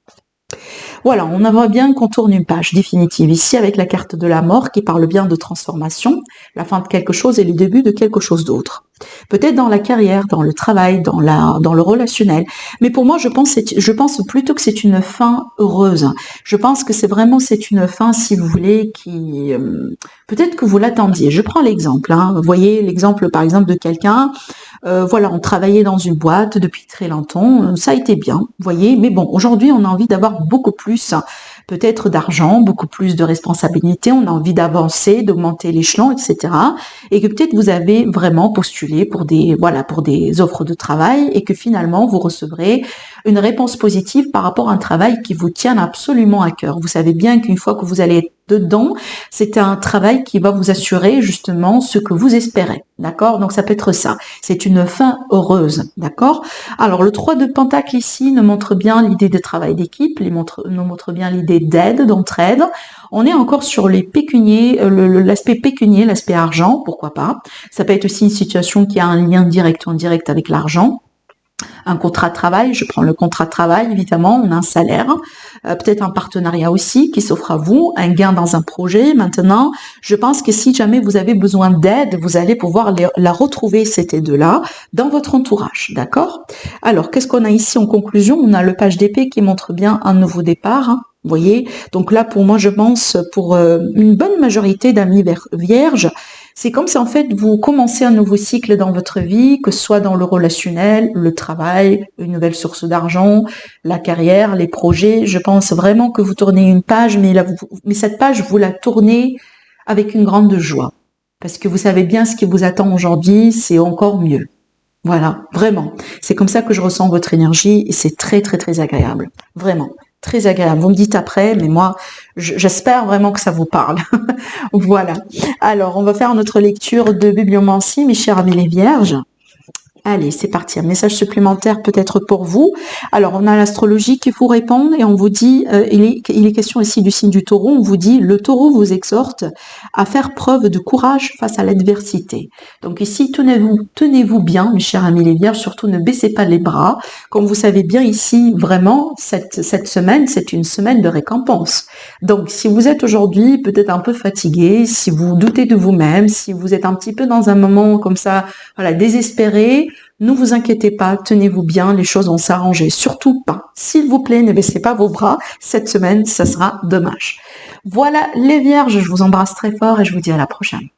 [SPEAKER 1] Voilà, on aimerait bien qu'on tourne une page définitive ici avec la carte de la mort qui parle bien de transformation, la fin de quelque chose et le début de quelque chose d'autre. Peut-être dans la carrière, dans le travail, dans le relationnel. Mais pour moi, je pense plutôt que c'est une fin heureuse. Je pense que c'est une fin, si vous voulez, qui peut-être que vous l'attendiez. Je prends l'exemple. Hein. Vous voyez l'exemple, par exemple, de quelqu'un. Voilà, on travaillait dans une boîte depuis très longtemps. Ça a été bien, vous voyez. Mais bon, aujourd'hui, on a envie d'avoir beaucoup plus. Peut-être d'argent, beaucoup plus de responsabilités, on a envie d'avancer, d'augmenter l'échelon, etc. Et que peut-être vous avez vraiment postulé pour des offres de travail et que finalement vous recevrez une réponse positive par rapport à un travail qui vous tient absolument à cœur. Vous savez bien qu'une fois que vous allez être dedans, c'est un travail qui va vous assurer justement ce que vous espérez. D'accord ? Donc ça peut être ça. C'est une fin heureuse. D'accord ? Alors le 3 de Pentacle ici nous montre bien l'idée de travail d'équipe, nous montre bien l'idée d'aide, d'entraide. On est encore sur les pécuniers, l'aspect pécunier, l'aspect argent, pourquoi pas. Ça peut être aussi une situation qui a un lien direct ou indirect avec l'argent. Un contrat de travail, je prends le contrat de travail, évidemment, on a un salaire, peut-être un partenariat aussi qui s'offre à vous, un gain dans un projet. Maintenant, je pense que si jamais vous avez besoin d'aide, vous allez pouvoir la retrouver, cette aide-là, dans votre entourage, d'accord ? Alors, qu'est-ce qu'on a ici en conclusion ? On a le page d'épée qui montre bien un nouveau départ, hein. Vous voyez, donc là, pour moi, je pense, pour une bonne majorité d'amis vierges, c'est comme si en fait vous commencez un nouveau cycle dans votre vie, que ce soit dans le relationnel, le travail, une nouvelle source d'argent, la carrière, les projets. Je pense vraiment que vous tournez une page, mais cette page, vous la tournez avec une grande joie. Parce que vous savez bien ce qui vous attend aujourd'hui, c'est encore mieux. Voilà, vraiment. C'est comme ça que je ressens votre énergie et c'est très, très, très agréable. Vraiment. Très agréable. Vous me dites après, mais moi, j'espère vraiment que ça vous parle. Voilà. Alors, on va faire notre lecture de bibliomancie, mes chers amis les vierges. Allez, c'est parti. Un message supplémentaire peut-être pour vous. Alors, on a l'astrologie qui vous répond et on vous dit, il est question ici du signe du taureau, on vous dit, le taureau vous exhorte à faire preuve de courage face à l'adversité. Donc ici, tenez-vous bien, mes chers amis les vierges, surtout ne baissez pas les bras. Comme vous savez bien ici, vraiment, cette semaine, c'est une semaine de récompense. Donc, si vous êtes aujourd'hui peut-être un peu fatigué, si vous doutez de vous-même, si vous êtes un petit peu dans un moment comme ça, voilà, désespéré, ne vous inquiétez pas, tenez-vous bien, les choses vont s'arranger. Surtout pas. S'il vous plaît, ne baissez pas vos bras. Cette semaine, ça sera dommage. Voilà les vierges, je vous embrasse très fort et je vous dis à la prochaine.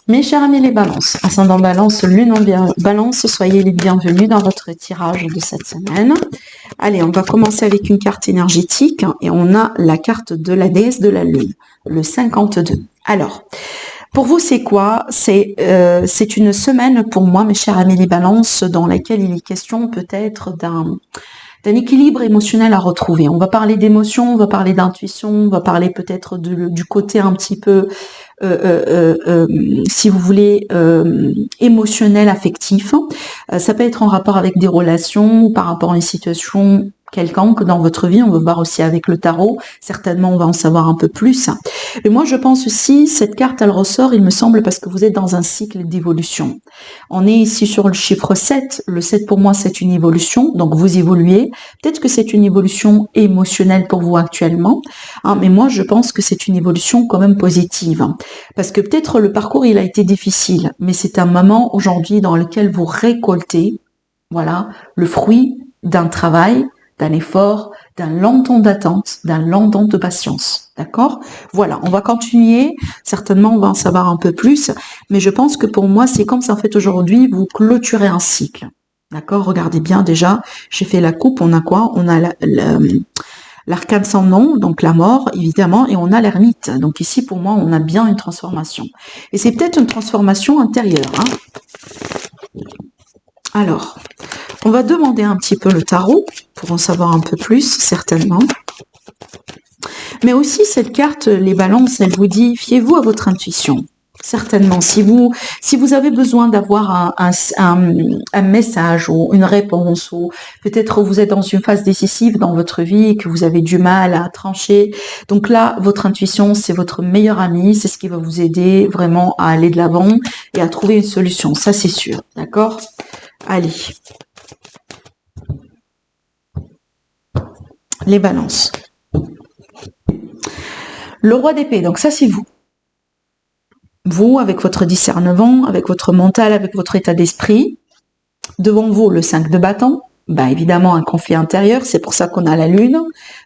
[SPEAKER 1] Mes chers amis les balances, ascendant balance, lune en balance, soyez les bienvenus dans votre tirage de cette semaine. Allez, on va commencer avec une carte énergétique et on a la carte de la déesse de la lune, le 52. Alors, pour vous, c'est quoi ? C'est une semaine pour moi, mes chers amis les balances, dans laquelle il est question peut-être d'un équilibre émotionnel à retrouver. On va parler d'émotion, on va parler d'intuition, on va parler peut-être du côté un petit peu, si vous voulez, émotionnel, affectif. Ça peut être en rapport avec des relations, par rapport à une situation quelconque dans votre vie. On va voir aussi avec le tarot. Certainement, on va en savoir un peu plus. Et moi, je pense aussi, cette carte, elle ressort, il me semble, parce que vous êtes dans un cycle d'évolution. On est ici sur le chiffre 7. Le 7, pour moi, c'est une évolution. Donc, vous évoluez. Peut-être que c'est une évolution émotionnelle pour vous actuellement. Hein, mais moi, je pense que c'est une évolution quand même positive. Parce que peut-être le parcours, il a été difficile. Mais c'est un moment aujourd'hui dans lequel vous récoltez, voilà, le fruit d'un travail, d'un effort, d'un long temps d'attente, d'un long temps de patience. D'accord? Voilà, on va continuer. Certainement, on va en savoir un peu plus. Mais je pense que pour moi, c'est comme ça, en fait, aujourd'hui, vous clôturez un cycle. D'accord? Regardez bien déjà. J'ai fait la coupe. On a quoi? On a l'arcane sans nom, donc la mort, évidemment, et on a l'ermite. Donc ici, pour moi, on a bien une transformation. Et c'est peut-être une transformation intérieure. Hein. Alors, on va demander un petit peu le tarot pour en savoir un peu plus, certainement. Mais aussi, cette carte, les balances, elle vous dit, fiez-vous à votre intuition. Certainement, si vous avez besoin d'avoir un message ou une réponse, ou peut-être vous êtes dans une phase décisive dans votre vie et que vous avez du mal à trancher, donc là, votre intuition, c'est votre meilleur ami, c'est ce qui va vous aider vraiment à aller de l'avant et à trouver une solution, ça c'est sûr, d'accord? Allez. Les balances. Le roi d'épée, donc ça c'est vous. Vous, avec votre discernement, avec votre mental, avec votre état d'esprit. Devant vous, le 5 de bâton. Ben, évidemment, un conflit intérieur, c'est pour ça qu'on a la lune,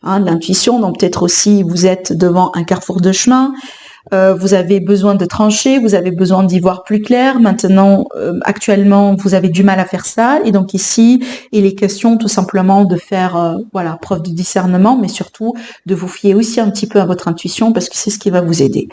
[SPEAKER 1] hein, l'intuition. Donc peut-être aussi, vous êtes devant un carrefour de chemin. Vous avez besoin de trancher, vous avez besoin d'y voir plus clair. Maintenant, actuellement, vous avez du mal à faire ça. Et donc ici, il est question tout simplement de faire voilà, preuve de discernement, mais surtout de vous fier aussi un petit peu à votre intuition parce que c'est ce qui va vous aider.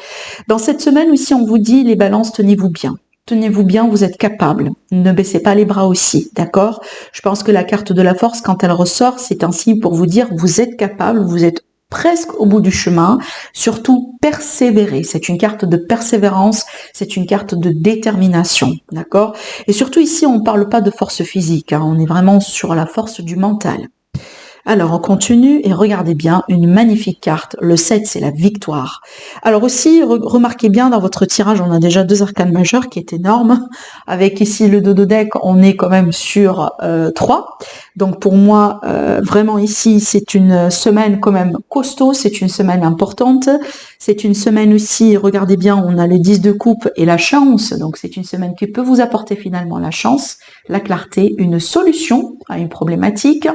[SPEAKER 1] Dans cette semaine aussi, on vous dit, les balances, tenez-vous bien. Tenez-vous bien, vous êtes capable. Ne baissez pas les bras aussi, d'accord? Je pense que la carte de la force, quand elle ressort, c'est un signe pour vous dire, vous êtes capable, vous êtes presque au bout du chemin, surtout persévérer. C'est une carte de persévérance, c'est une carte de détermination, d'accord? Et surtout ici, on ne parle pas de force physique, hein, on est vraiment sur la force du mental. Alors, on continue et regardez bien, une magnifique carte. Le 7, c'est la victoire. Alors aussi, remarquez bien, dans votre tirage, on a déjà 2 arcanes majeures qui est énorme. Avec ici le dodo-deck, on est quand même sur 3. Donc pour moi, vraiment ici, c'est une semaine quand même costaud, c'est une semaine importante. C'est une semaine aussi, regardez bien, on a le 10 de coupe et la chance. Donc c'est une semaine qui peut vous apporter finalement la chance, la clarté, une solution à une problématique.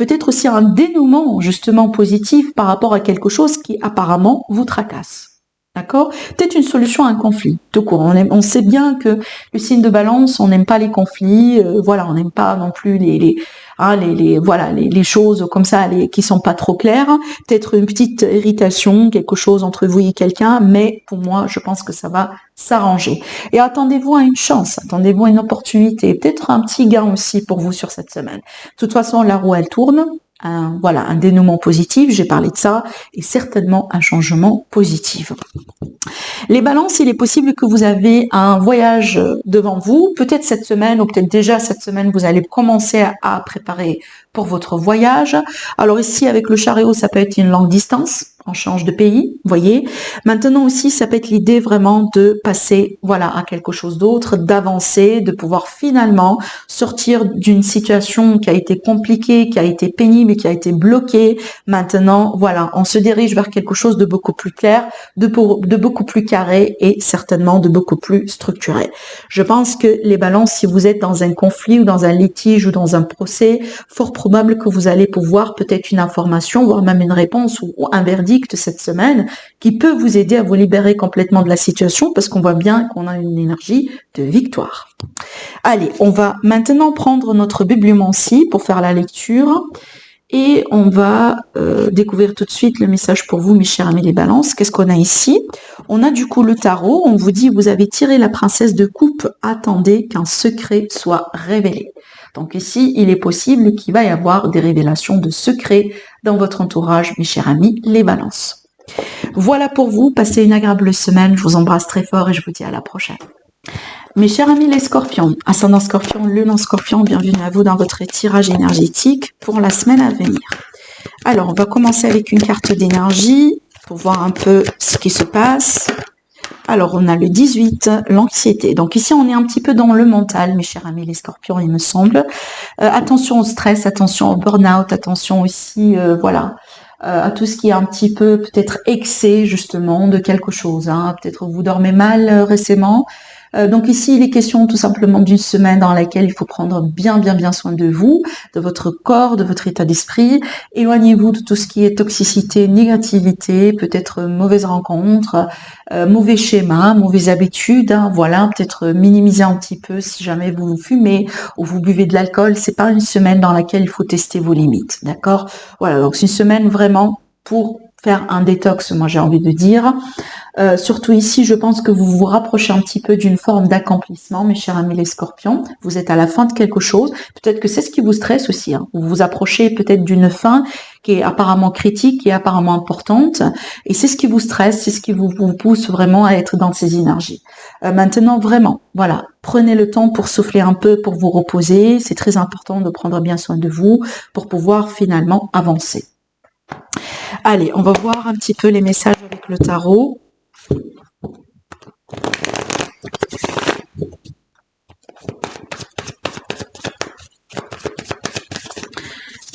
[SPEAKER 1] Peut-être aussi un dénouement justement positif par rapport à quelque chose qui apparemment vous tracasse. D'accord? Peut-être une solution à un conflit, tout court. On sait bien que le signe de balance, on n'aime pas les conflits, voilà, on n'aime pas non plus les choses comme ça, qui sont pas trop claires. Peut-être une petite irritation, quelque chose entre vous et quelqu'un, mais pour moi, je pense que ça va s'arranger. Et attendez-vous à une chance, attendez-vous à une opportunité, peut-être un petit gain aussi pour vous sur cette semaine. De toute façon, la roue, elle tourne. Un dénouement positif, j'ai parlé de ça, et certainement un changement positif. Les balances, il est possible que vous avez un voyage devant vous, peut-être cette semaine, ou peut-être déjà cette semaine, vous allez commencer à préparer pour votre voyage. Alors ici, avec le chariot, ça peut être une longue distance, on change de pays, vous voyez. Maintenant aussi, ça peut être l'idée vraiment de passer, voilà, à quelque chose d'autre, d'avancer, de pouvoir finalement sortir d'une situation qui a été compliquée, qui a été pénible, qui a été bloquée. Maintenant, voilà, on se dirige vers quelque chose de beaucoup plus clair, de beaucoup plus carré et certainement de beaucoup plus structuré. Je pense que les balances, si vous êtes dans un conflit ou dans un litige ou dans un procès, fort probable que vous allez pouvoir peut-être une information, voire même une réponse ou un verdict cette semaine qui peut vous aider à vous libérer complètement de la situation parce qu'on voit bien qu'on a une énergie de victoire. Allez, on va maintenant prendre notre bibliomancie pour faire la lecture et on va découvrir tout de suite le message pour vous, mes chers amis les balances. Qu'est-ce qu'on a ici? On a du coup le tarot, on vous dit vous avez tiré la princesse de coupe, attendez qu'un secret soit révélé. Donc ici, il est possible qu'il va y avoir des révélations de secrets dans votre entourage, mes chers amis, les balances. Voilà pour vous, passez une agréable semaine, je vous embrasse très fort et je vous dis à la prochaine. Mes chers amis les scorpions, ascendant scorpion, lune en scorpion, bienvenue à vous dans votre tirage énergétique pour la semaine à venir. Alors, on va commencer avec une carte d'énergie pour voir un peu ce qui se passe. Alors, on a le 18, l'anxiété. Donc ici, on est un petit peu dans le mental, mes chers amis les scorpions, il me semble. Attention au stress, attention au burn-out, attention aussi, à tout ce qui est un petit peu peut-être excès justement de quelque chose. Hein. Peut-être vous dormez mal récemment. Donc ici, il est question tout simplement d'une semaine dans laquelle il faut prendre bien soin de vous, de votre corps, de votre état d'esprit. Éloignez-vous de tout ce qui est toxicité, négativité, peut-être mauvaises rencontres, mauvais schémas, mauvaises habitudes. Hein, voilà, peut-être minimiser un petit peu si jamais vous fumez ou vous buvez de l'alcool. C'est pas une semaine dans laquelle il faut tester vos limites, d'accord? Voilà, donc c'est une semaine vraiment pour faire un détox, moi j'ai envie de dire. Surtout ici, je pense que vous vous rapprochez un petit peu d'une forme d'accomplissement, mes chers amis les scorpions. Vous êtes à la fin de quelque chose. Peut-être que c'est ce qui vous stresse aussi. Hein. Vous vous approchez peut-être d'une fin qui est apparemment critique, qui est apparemment importante. Et c'est ce qui vous stresse, c'est ce qui vous pousse vraiment à être dans ces énergies. Maintenant, vraiment, voilà, prenez le temps pour souffler un peu, pour vous reposer. C'est très important de prendre bien soin de vous pour pouvoir finalement avancer. Allez, on va voir un petit peu les messages avec le tarot.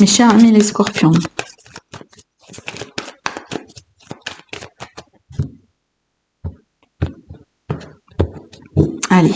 [SPEAKER 1] Mes chers amis les scorpions. Allez.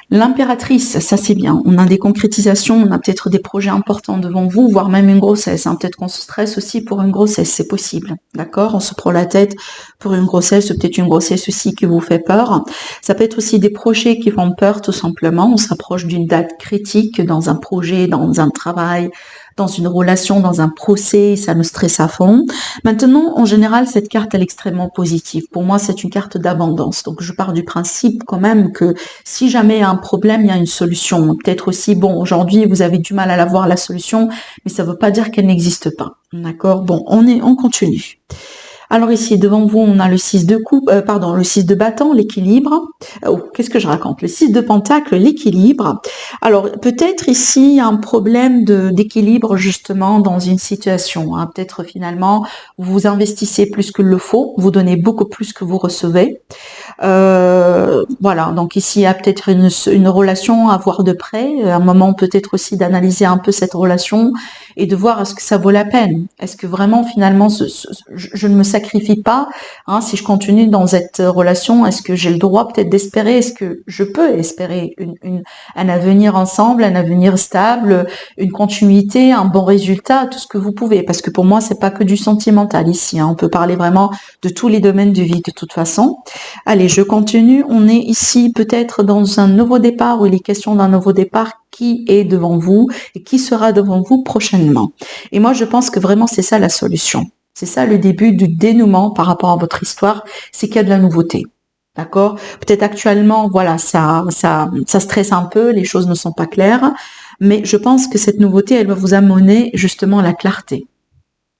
[SPEAKER 1] L'impératrice, ça c'est bien. On a des concrétisations, on a peut-être des projets importants devant vous, voire même une grossesse. Hein. Peut-être qu'on se stresse aussi pour une grossesse, c'est possible. D'accord? On se prend la tête pour une grossesse, ou peut-être une grossesse aussi qui vous fait peur. Ça peut être aussi des projets qui font peur, tout simplement. On s'approche d'une date critique dans un projet, dans un travail, dans une relation, dans un procès, ça nous stresse à fond. Maintenant, en général, cette carte, elle est extrêmement positive. Pour moi, c'est une carte d'abondance. Donc, je pars du principe quand même que si jamais il y a un problème, il y a une solution. Peut-être aussi, bon, aujourd'hui, vous avez du mal à la voir, la solution, mais ça ne veut pas dire qu'elle n'existe pas. D'accord? Bon, on continue. Alors ici, devant vous, on a le 6 de coupe, le 6 de bâton, l'équilibre. Qu'est-ce que je raconte? Le 6 de pentacle, l'équilibre. Alors, peut-être ici, il y a un problème d'équilibre, justement, dans une situation. Hein. Peut-être, finalement, vous investissez plus que le faut, vous donnez beaucoup plus que vous recevez. Voilà, donc ici, il y a peut-être une relation à voir de près. Un moment, peut-être aussi d'analyser un peu cette relation et de voir est-ce que ça vaut la peine. Est-ce que vraiment, finalement, je ne me sacrifie pas, hein, si je continue dans cette relation, est-ce que j'ai le droit peut-être d'espérer, est-ce que je peux espérer un avenir ensemble, un avenir stable, une continuité, un bon résultat, tout ce que vous pouvez, parce que pour moi c'est pas que du sentimental ici, hein, on peut parler vraiment de tous les domaines de vie de toute façon. Allez, je continue, on est ici peut-être dans un nouveau départ, où il est question d'un nouveau départ qui est devant vous et qui sera devant vous prochainement. Et moi je pense que vraiment c'est ça la solution. C'est ça le début du dénouement par rapport à votre histoire, c'est qu'il y a de la nouveauté. D'accord? Peut-être actuellement, voilà, ça stresse un peu, les choses ne sont pas claires, mais je pense que cette nouveauté, elle va vous amener justement à la clarté.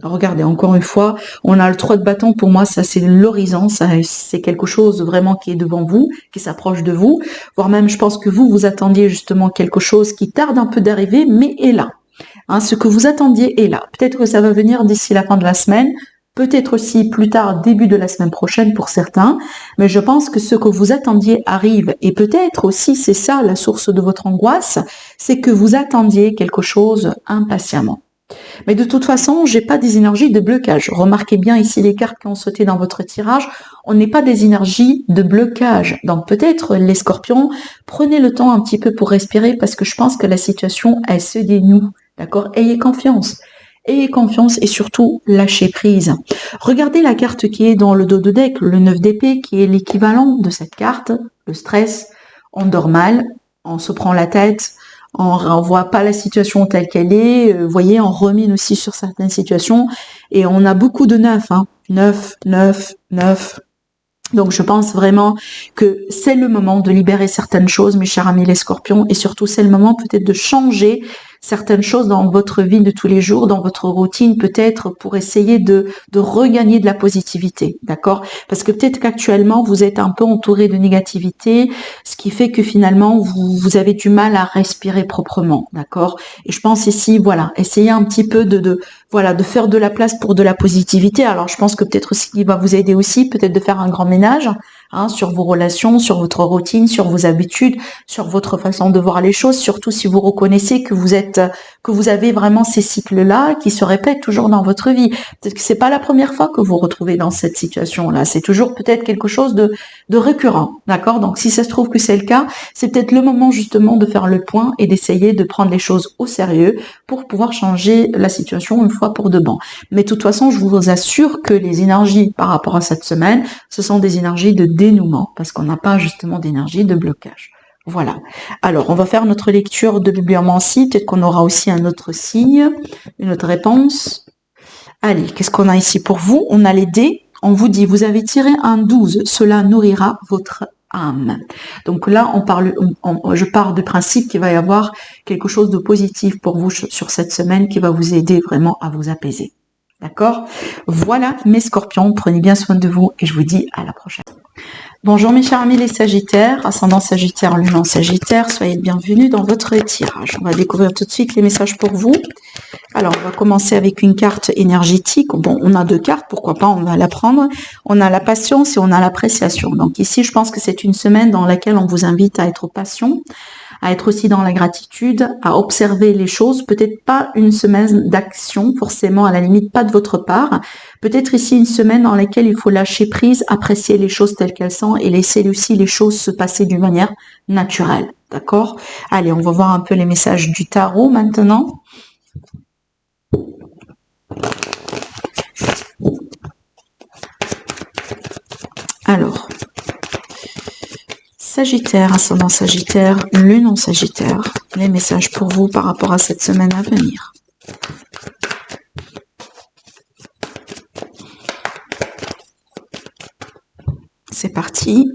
[SPEAKER 1] Regardez, encore une fois, on a le 3 de bâton, pour moi, ça c'est l'horizon, ça c'est quelque chose vraiment qui est devant vous, qui s'approche de vous, voire même je pense que vous attendiez justement quelque chose qui tarde un peu d'arriver, mais est là. Hein, ce que vous attendiez est là. Peut-être que ça va venir d'ici la fin de la semaine, peut-être aussi plus tard, début de la semaine prochaine pour certains, mais je pense que ce que vous attendiez arrive. Et peut-être aussi, c'est ça la source de votre angoisse, c'est que vous attendiez quelque chose impatiemment. Mais de toute façon, j'ai pas des énergies de blocage. Remarquez bien ici les cartes qui ont sauté dans votre tirage, on n'est pas des énergies de blocage. Donc peut-être les scorpions, prenez le temps un petit peu pour respirer parce que je pense que la situation, elle se dénoue. D'accord? Ayez confiance. Ayez confiance et surtout lâchez prise. Regardez la carte qui est dans le dos de deck, le 9 d'épée, qui est l'équivalent de cette carte, le stress. On dort mal, on se prend la tête, on voit pas la situation telle qu'elle est, vous voyez, on remine aussi sur certaines situations et on a beaucoup de 9, hein. 9, 9, 9. Donc je pense vraiment que c'est le moment de libérer certaines choses, mes chers amis les scorpions, et surtout c'est le moment peut-être de changer certaines choses dans votre vie de tous les jours, dans votre routine peut-être pour essayer de regagner de la positivité, d'accord? Parce que peut-être qu'actuellement vous êtes un peu entouré de négativité, ce qui fait que finalement vous avez du mal à respirer proprement, d'accord? Et je pense ici, voilà, essayez un petit peu de faire de la place pour de la positivité. Alors je pense que peut-être ce qui va vous aider aussi, peut-être de faire un grand ménage, hein, sur vos relations, sur votre routine, sur vos habitudes, sur votre façon de voir les choses, surtout si vous reconnaissez que vous avez vraiment ces cycles-là qui se répètent toujours dans votre vie. Peut-être que c'est pas la première fois que vous vous retrouvez dans cette situation-là. C'est toujours peut-être quelque chose de récurrent, d'accord? Donc, si ça se trouve que c'est le cas, c'est peut-être le moment justement de faire le point et d'essayer de prendre les choses au sérieux pour pouvoir changer la situation une fois pour de bon. Mais de toute façon, je vous assure que les énergies par rapport à cette semaine, ce sont des énergies de dénouement parce qu'on n'a pas justement d'énergie de blocage. Voilà. Alors, on va faire notre lecture de bibliomancie. Peut-être qu'on aura aussi un autre signe, une autre réponse. Allez, qu'est-ce qu'on a ici pour vous? On a les dés. On vous dit, vous avez tiré un 12. Cela nourrira votre âme. Donc là, je pars du principe qu'il va y avoir quelque chose de positif pour vous sur cette semaine qui va vous aider vraiment à vous apaiser. D'accord? Voilà, mes scorpions, prenez bien soin de vous et je vous dis à la prochaine. Bonjour mes chers amis les Sagittaires, ascendant Sagittaire, lune en Sagittaire, soyez le bienvenus dans votre tirage. On va découvrir tout de suite les messages pour vous. Alors, on va commencer avec une carte énergétique. Bon, on a deux cartes, pourquoi pas, on va la prendre. On a la patience et on a l'appréciation. Donc ici, je pense que c'est une semaine dans laquelle on vous invite à être patient, à être aussi dans la gratitude, à observer les choses, peut-être pas une semaine d'action, forcément, à la limite, pas de votre part. Peut-être ici une semaine dans laquelle il faut lâcher prise, apprécier les choses telles qu'elles sont et laisser aussi les choses se passer d'une manière naturelle. D'accord? Allez, on va voir un peu les messages du tarot maintenant. Alors, Sagittaire, ascendant Sagittaire, lune en Sagittaire, les messages pour vous par rapport à cette semaine à venir. C'est parti.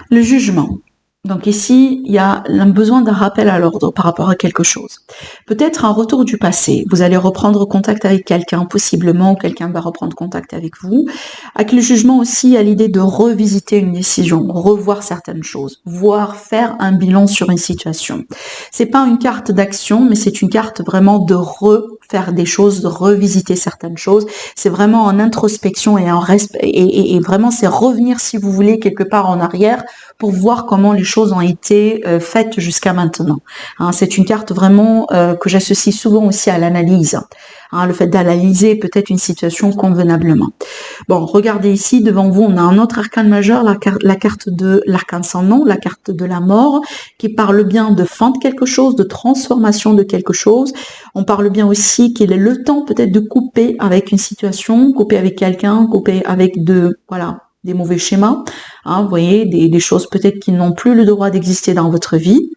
[SPEAKER 1] Le jugement. Donc ici, il y a un besoin d'un rappel à l'ordre par rapport à quelque chose. Peut-être un retour du passé. Vous allez reprendre contact avec quelqu'un, possiblement, ou quelqu'un va reprendre contact avec vous. Avec le jugement aussi, il y a l'idée de revisiter une décision, revoir certaines choses, voire faire un bilan sur une situation. C'est pas une carte d'action, mais c'est une carte vraiment de refaire des choses, de revisiter certaines choses. C'est vraiment en introspection et en respect, et vraiment c'est revenir, si vous voulez, quelque part en arrière pour voir comment les choses ont été faites jusqu'à maintenant. Hein, c'est une carte vraiment que j'associe souvent aussi à l'analyse. Hein, le fait d'analyser peut-être une situation convenablement. Bon, regardez ici, devant vous, on a un autre arcane majeur, la carte de l'arcane sans nom, la carte de la mort, qui parle bien de fin de quelque chose, de transformation de quelque chose. On parle bien aussi qu'il est le temps peut-être de couper avec une situation, couper avec quelqu'un, couper avec des mauvais schémas, hein, vous voyez, des choses peut-être qui n'ont plus le droit d'exister dans votre vie.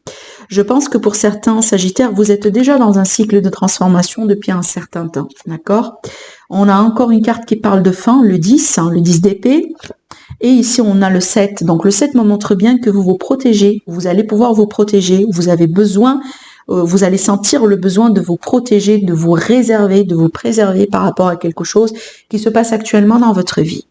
[SPEAKER 1] Je pense que pour certains Sagittaires, vous êtes déjà dans un cycle de transformation depuis un certain temps, d'accord? On a encore une carte qui parle de fin, le 10, hein, le 10 d'épée. Et ici, on a le 7. Donc le 7 me montre bien que vous vous protégez, vous allez pouvoir vous protéger, vous avez besoin, vous allez sentir le besoin de vous protéger, de vous réserver, de vous préserver par rapport à quelque chose qui se passe actuellement dans votre vie.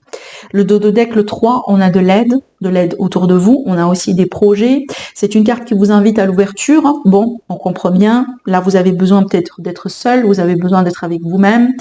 [SPEAKER 1] Le dodo deck, le 3, on a de l'aide autour de vous, on a aussi des projets. C'est une carte qui vous invite à l'ouverture. Bon, on comprend bien, là vous avez besoin peut-être d'être seul, vous avez besoin d'être avec vous-même.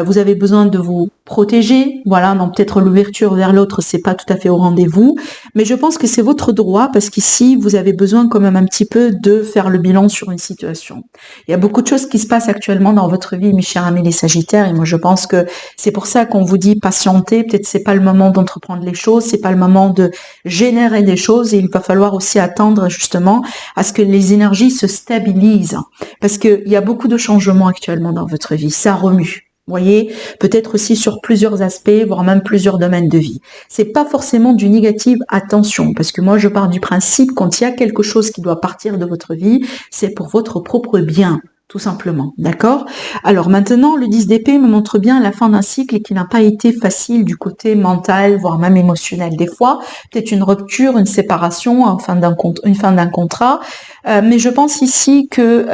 [SPEAKER 1] Vous avez besoin de vous protéger, voilà, donc peut-être l'ouverture vers l'autre, c'est pas tout à fait au rendez-vous, mais je pense que c'est votre droit parce qu'ici, vous avez besoin quand même un petit peu de faire le bilan sur une situation. Il y a beaucoup de choses qui se passent actuellement dans votre vie, mes chers amis les Sagittaires, et moi je pense que c'est pour ça qu'on vous dit patienter, peut-être c'est pas le moment d'entreprendre les choses, c'est pas le moment de générer des choses, et il va falloir aussi attendre justement à ce que les énergies se stabilisent, parce qu'il y a beaucoup de changements actuellement dans votre vie, ça remue. Vous voyez, peut-être aussi sur plusieurs aspects, voire même plusieurs domaines de vie. C'est pas forcément du négatif, attention, parce que moi je pars du principe quand il y a quelque chose qui doit partir de votre vie, c'est pour votre propre bien, tout simplement, d'accord? Alors maintenant, le 10 d'épée me montre bien la fin d'un cycle qui n'a pas été facile du côté mental, voire même émotionnel. Des fois, peut-être une rupture, une séparation, une fin d'un contrat, mais je pense ici que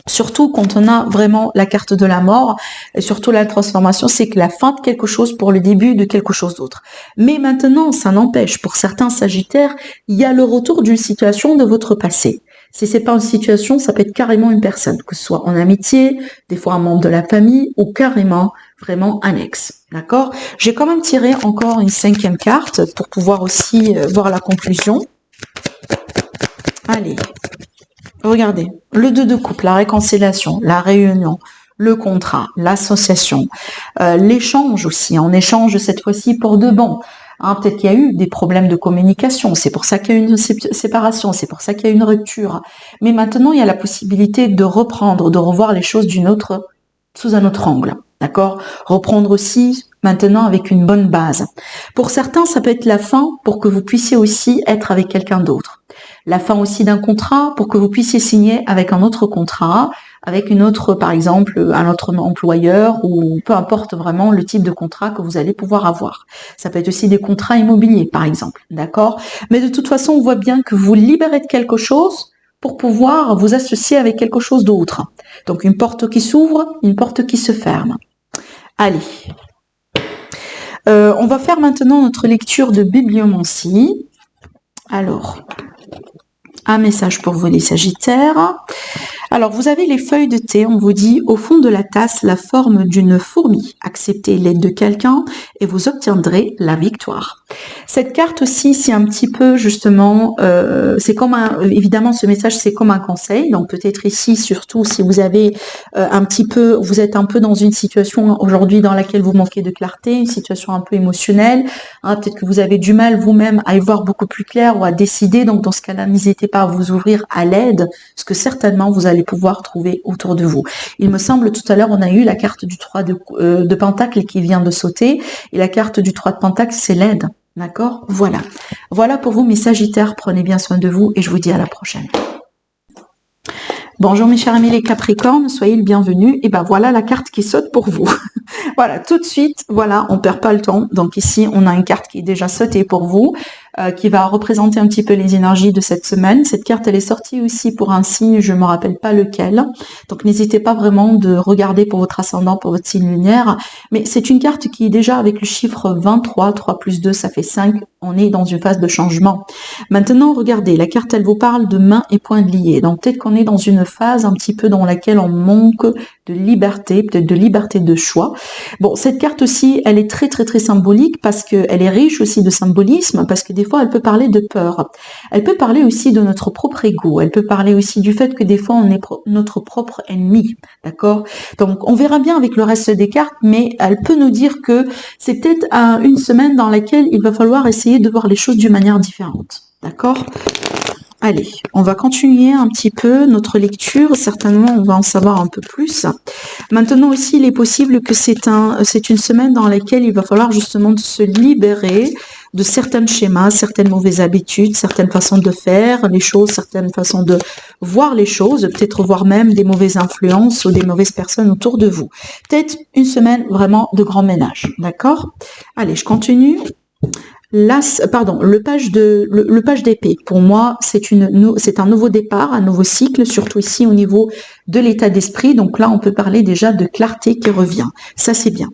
[SPEAKER 1] surtout quand on a vraiment la carte de la mort, et surtout la transformation, c'est que la fin de quelque chose pour le début de quelque chose d'autre. Mais maintenant, ça n'empêche, pour certains Sagittaires, il y a le retour d'une situation de votre passé. Si c'est pas une situation, ça peut être carrément une personne, que ce soit en amitié, des fois un membre de la famille, ou carrément, vraiment annexe. D'accord? J'ai quand même tiré encore une 5e carte pour pouvoir aussi voir la conclusion. Allez, regardez. Le 2 de coupe, la réconciliation, la réunion, le contrat, l'association, l'échange aussi. On échange cette fois-ci pour de bon. Hein, peut-être qu'il y a eu des problèmes de communication, c'est pour ça qu'il y a eu une séparation, c'est pour ça qu'il y a eu une rupture. Mais maintenant, il y a la possibilité de reprendre, de revoir les choses sous un autre angle. D'accord? Reprendre aussi maintenant avec une bonne base. Pour certains, ça peut être la fin pour que vous puissiez aussi être avec quelqu'un d'autre. La fin aussi d'un contrat pour que vous puissiez signer avec un autre contrat, avec une autre, par exemple, un autre employeur ou peu importe vraiment le type de contrat que vous allez pouvoir avoir. Ça peut être aussi des contrats immobiliers, par exemple. D'accord? Mais de toute façon, on voit bien que vous libérez de quelque chose pour pouvoir vous associer avec quelque chose d'autre. Donc, une porte qui s'ouvre, une porte qui se ferme. Allez. On va faire maintenant notre lecture de bibliomancie. Alors, un message pour vous les Sagittaires. Alors, vous avez les feuilles de thé, on vous dit, au fond de la tasse, la forme d'une fourmi. Acceptez l'aide de quelqu'un et vous obtiendrez la victoire. Cette carte aussi, c'est un petit peu, justement, c'est comme évidemment, ce message, c'est comme un conseil. Donc, peut-être ici, surtout, si vous avez vous êtes un peu dans une situation aujourd'hui dans laquelle vous manquez de clarté, une situation un peu émotionnelle. Hein, peut-être que vous avez du mal vous-même à y voir beaucoup plus clair ou à décider. Donc, dans ce cas-là, n'hésitez pas à vous ouvrir à l'aide, parce que certainement, vous allez pouvoir trouver autour de vous. Il me semble, tout à l'heure, on a eu la carte du 3 de Pentacle qui vient de sauter, et la carte du 3 de Pentacle, c'est l'aide. D'accord? Voilà. Voilà pour vous, mes Sagittaires. Prenez bien soin de vous et je vous dis à la prochaine. Bonjour mes chers amis les Capricornes, soyez le bienvenu. Et ben voilà la carte qui saute pour vous. Voilà, tout de suite, voilà, on perd pas le temps. Donc ici, on a une carte qui est déjà sautée pour vous, qui va représenter un petit peu les énergies de cette semaine. Cette carte, elle est sortie aussi pour un signe, je me rappelle pas lequel. Donc n'hésitez pas vraiment de regarder pour votre ascendant, pour votre signe lunaire. Mais c'est une carte qui est déjà avec le chiffre 23, 3 plus 2, ça fait 5. On est dans une phase de changement. Maintenant, regardez, la carte, elle vous parle de mains et poings liés. Donc peut-être qu'on est dans une phase un petit peu dans laquelle on manque de liberté, peut-être de liberté de choix. Bon, cette carte aussi, elle est très très très symbolique parce qu'elle est riche aussi de symbolisme, parce que des fois, elle peut parler de peur. Elle peut parler aussi de notre propre ego. Elle peut parler aussi du fait que des fois, on est notre propre ennemi. D'accord? Donc, on verra bien avec le reste des cartes, mais elle peut nous dire que c'est peut-être une semaine dans laquelle il va falloir essayer de voir les choses d'une manière différente. D'accord? Allez, on va continuer un petit peu notre lecture. Certainement, on va en savoir un peu plus. Maintenant aussi, il est possible que c'est une semaine dans laquelle il va falloir justement se libérer de certains schémas, certaines mauvaises habitudes, certaines façons de faire les choses, certaines façons de voir les choses, peut-être voir même des mauvaises influences ou des mauvaises personnes autour de vous. Peut-être une semaine vraiment de grand ménage. D'accord? Allez, je continue. Le page d'épée, pour moi, c'est un nouveau départ, un nouveau cycle, surtout ici au niveau de l'état d'esprit. Donc là, on peut parler déjà de clarté qui revient. Ça, c'est bien.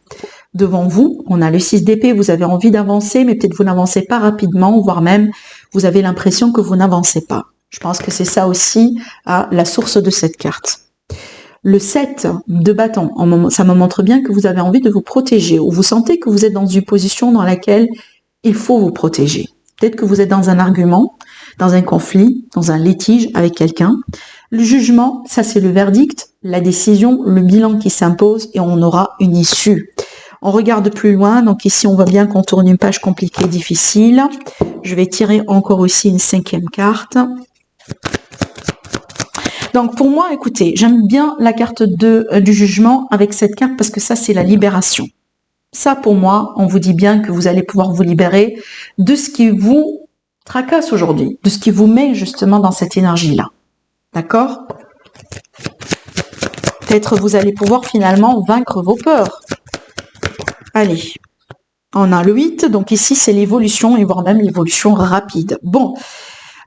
[SPEAKER 1] Devant vous, on a le 6 d'épée, vous avez envie d'avancer, mais peut-être vous n'avancez pas rapidement, voire même vous avez l'impression que vous n'avancez pas. Je pense que c'est ça aussi la source de cette carte. Le 7 de bâton, ça me montre bien que vous avez envie de vous protéger, ou vous sentez que vous êtes dans une position dans laquelle il faut vous protéger. Peut-être que vous êtes dans un argument, dans un conflit, dans un litige avec quelqu'un. Le jugement, ça c'est le verdict, la décision, le bilan qui s'impose et on aura une issue. On regarde plus loin, donc ici on voit bien qu'on tourne une page compliquée, difficile. Je vais tirer encore aussi une 5e carte. Donc pour moi, écoutez, j'aime bien la carte du jugement avec cette carte parce que ça c'est la libération. Ça, pour moi, on vous dit bien que vous allez pouvoir vous libérer de ce qui vous tracasse aujourd'hui, de ce qui vous met justement dans cette énergie-là. D'accord? Peut-être vous allez pouvoir finalement vaincre vos peurs. Allez, on a le 8, donc ici c'est l'évolution et voire même l'évolution rapide. Bon,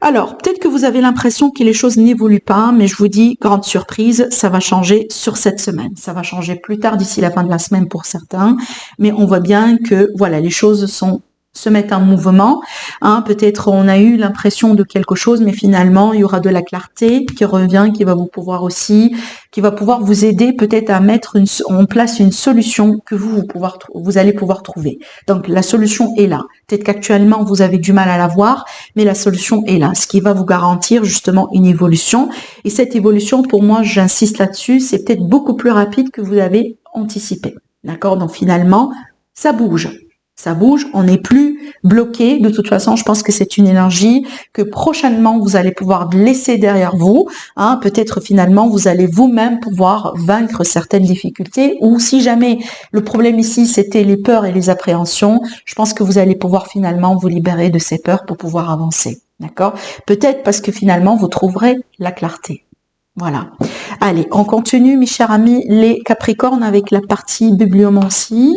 [SPEAKER 1] alors peut-être que vous avez l'impression que les choses n'évoluent pas, mais je vous dis, grande surprise, ça va changer sur cette semaine. Ça va changer plus tard d'ici la fin de la semaine pour certains, mais on voit bien que voilà, les choses sont se mettre en mouvement. Hein, peut-être on a eu l'impression de quelque chose, mais finalement il y aura de la clarté qui revient, qui va pouvoir vous aider peut-être à mettre en place une solution que vous allez pouvoir trouver. Donc la solution est là. Peut-être qu'actuellement vous avez du mal à la voir, mais la solution est là, ce qui va vous garantir justement une évolution. Et cette évolution, pour moi, j'insiste là-dessus, c'est peut-être beaucoup plus rapide que vous avez anticipé. D'accord? Donc finalement, ça bouge. Ça bouge, on n'est plus bloqué. De toute façon, je pense que c'est une énergie que prochainement, vous allez pouvoir laisser derrière vous. Hein, peut-être finalement, vous allez vous-même pouvoir vaincre certaines difficultés. Ou si jamais le problème ici, c'était les peurs et les appréhensions, je pense que vous allez pouvoir finalement vous libérer de ces peurs pour pouvoir avancer. D'accord? Peut-être parce que finalement, vous trouverez la clarté. Voilà. Allez, on continue, mes chers amis, les Capricornes avec la partie bibliomancie.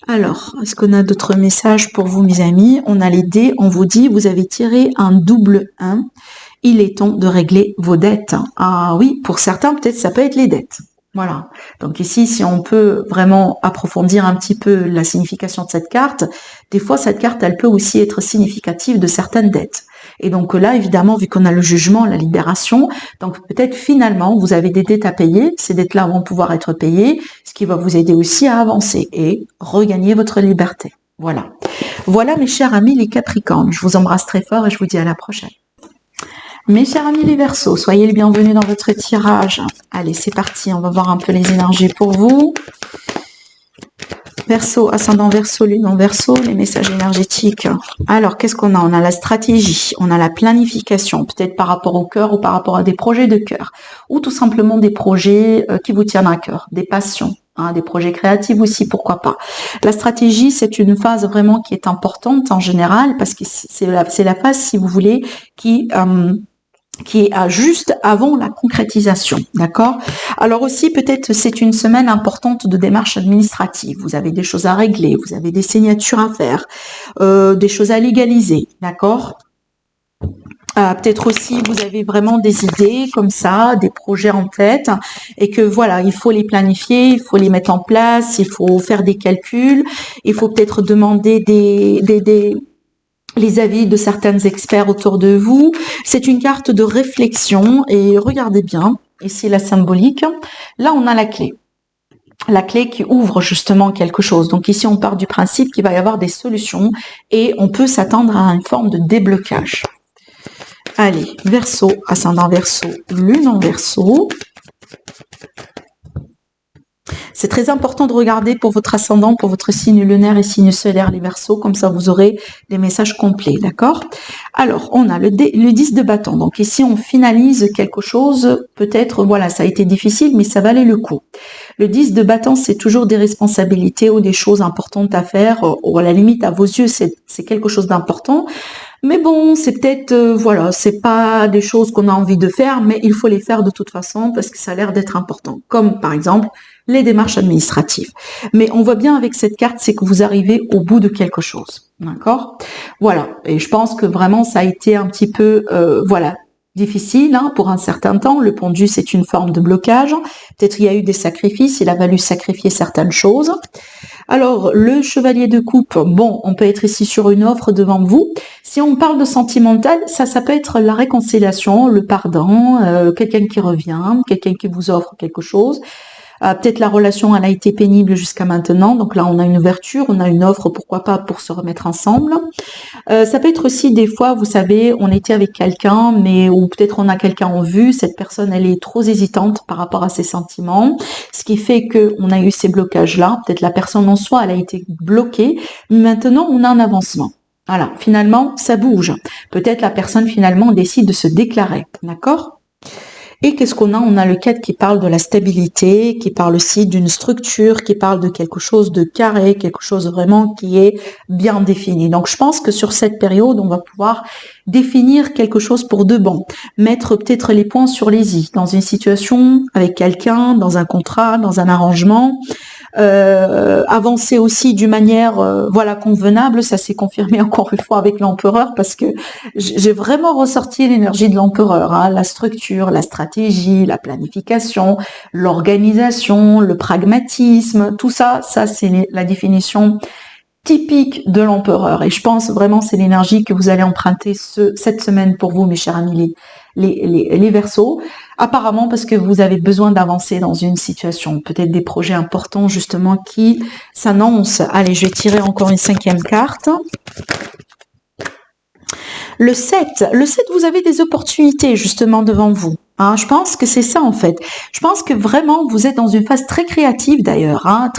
[SPEAKER 1] Alors, est-ce qu'on a d'autres messages pour vous, mes amis? On a les dés, on vous dit, vous avez tiré un double 1. Il est temps de régler vos dettes. Ah oui, pour certains, peut-être ça peut être les dettes. Voilà. Donc ici, si on peut vraiment approfondir un petit peu la signification de cette carte, des fois, cette carte, elle peut aussi être significative de certaines dettes. Et donc là, évidemment, vu qu'on a le jugement, la libération, donc peut-être finalement, vous avez des dettes à payer. Ces dettes-là vont pouvoir être payées, ce qui va vous aider aussi à avancer et regagner votre liberté. Voilà. Voilà, mes chers amis les Capricornes. Je vous embrasse très fort et je vous dis à la prochaine. Mes chers amis les Verseaux, soyez les bienvenus dans votre tirage. Allez, c'est parti, on va voir un peu les énergies pour vous. Verseau, ascendant Verseau, lune en Verseau, les messages énergétiques. Alors, qu'est-ce qu'on a? On a la stratégie, on a la planification, peut-être par rapport au cœur ou par rapport à des projets de cœur, ou tout simplement des projets qui vous tiennent à cœur, des passions. Hein, des projets créatifs aussi, pourquoi pas. La stratégie, c'est une phase vraiment qui est importante en général, parce que c'est la phase, si vous voulez, qui est juste avant la concrétisation, d'accord? Alors aussi, peut-être c'est une semaine importante de démarches administratives. Vous avez des choses à régler, vous avez des signatures à faire, des choses à légaliser, d'accord? Peut-être aussi vous avez vraiment des idées comme ça, des projets en tête et que voilà, il faut les planifier, il faut les mettre en place, il faut faire des calculs, il faut peut-être demander les avis de certains experts autour de vous. C'est une carte de réflexion et regardez bien, ici la symbolique, là on a la clé. La clé qui ouvre justement quelque chose. Donc ici on part du principe qu'il va y avoir des solutions et on peut s'attendre à une forme de déblocage. Allez, Verseau, ascendant Verseau, lune en Verseau. C'est très important de regarder pour votre ascendant, pour votre signe lunaire et signe solaire, les Verseaux, comme ça vous aurez les messages complets, d'accord? Alors, on a le 10 de bâton. Donc ici, on finalise quelque chose, peut-être, voilà, ça a été difficile, mais ça valait le coup. Le 10 de bâton, c'est toujours des responsabilités ou des choses importantes à faire, ou à la limite, à vos yeux, c'est quelque chose d'important. Mais bon, c'est peut-être, voilà, c'est pas des choses qu'on a envie de faire, mais il faut les faire de toute façon parce que ça a l'air d'être important. Comme par exemple, les démarches administratives. Mais on voit bien avec cette carte, c'est que vous arrivez au bout de quelque chose. D'accord? Voilà. Et je pense que vraiment, ça a été un petit peu, voilà, difficile hein, pour un certain temps. Le pendu, c'est une forme de blocage. Peut-être il y a eu des sacrifices, il a fallu sacrifier certaines choses. Alors, le chevalier de coupe, bon, on peut être ici sur une offre devant vous. Si on parle de sentimental, ça peut être la réconciliation, le pardon, quelqu'un qui revient, quelqu'un qui vous offre quelque chose. Peut-être la relation, elle a été pénible jusqu'à maintenant. Donc là, on a une ouverture, on a une offre, pourquoi pas, pour se remettre ensemble. Ça peut être aussi des fois, vous savez, on était avec quelqu'un, mais ou peut-être on a quelqu'un en vue, cette personne, elle est trop hésitante par rapport à ses sentiments, ce qui fait qu'on a eu ces blocages-là. Peut-être la personne en soi, elle a été bloquée. Maintenant, on a un avancement. Voilà, finalement, ça bouge. Peut-être la personne, finalement, décide de se déclarer. D'accord ? Et qu'est-ce qu'on a? On a le 4 qui parle de la stabilité, qui parle aussi d'une structure, qui parle de quelque chose de carré, quelque chose vraiment qui est bien défini. Donc je pense que sur cette période, on va pouvoir définir quelque chose pour de bon. Mettre peut-être les points sur les i dans une situation avec quelqu'un, dans un contrat, dans un arrangement. Avancer aussi d'une manière voilà convenable, ça s'est confirmé encore une fois avec l'empereur parce que j'ai vraiment ressorti l'énergie de l'empereur, hein, la structure, la stratégie, la planification, l'organisation, le pragmatisme, tout ça c'est la définition typique de l'empereur. Et je pense vraiment c'est l'énergie que vous allez emprunter cette semaine pour vous, mes chers amis, les Verseaux. Apparemment parce que vous avez besoin d'avancer dans une situation, peut-être des projets importants justement qui s'annoncent. Allez, je vais tirer encore une 5e carte. Le 7, vous avez des opportunités justement devant vous. Hein, je pense que c'est ça en fait. Je pense que vraiment vous êtes dans une phase très créative d'ailleurs. Hein,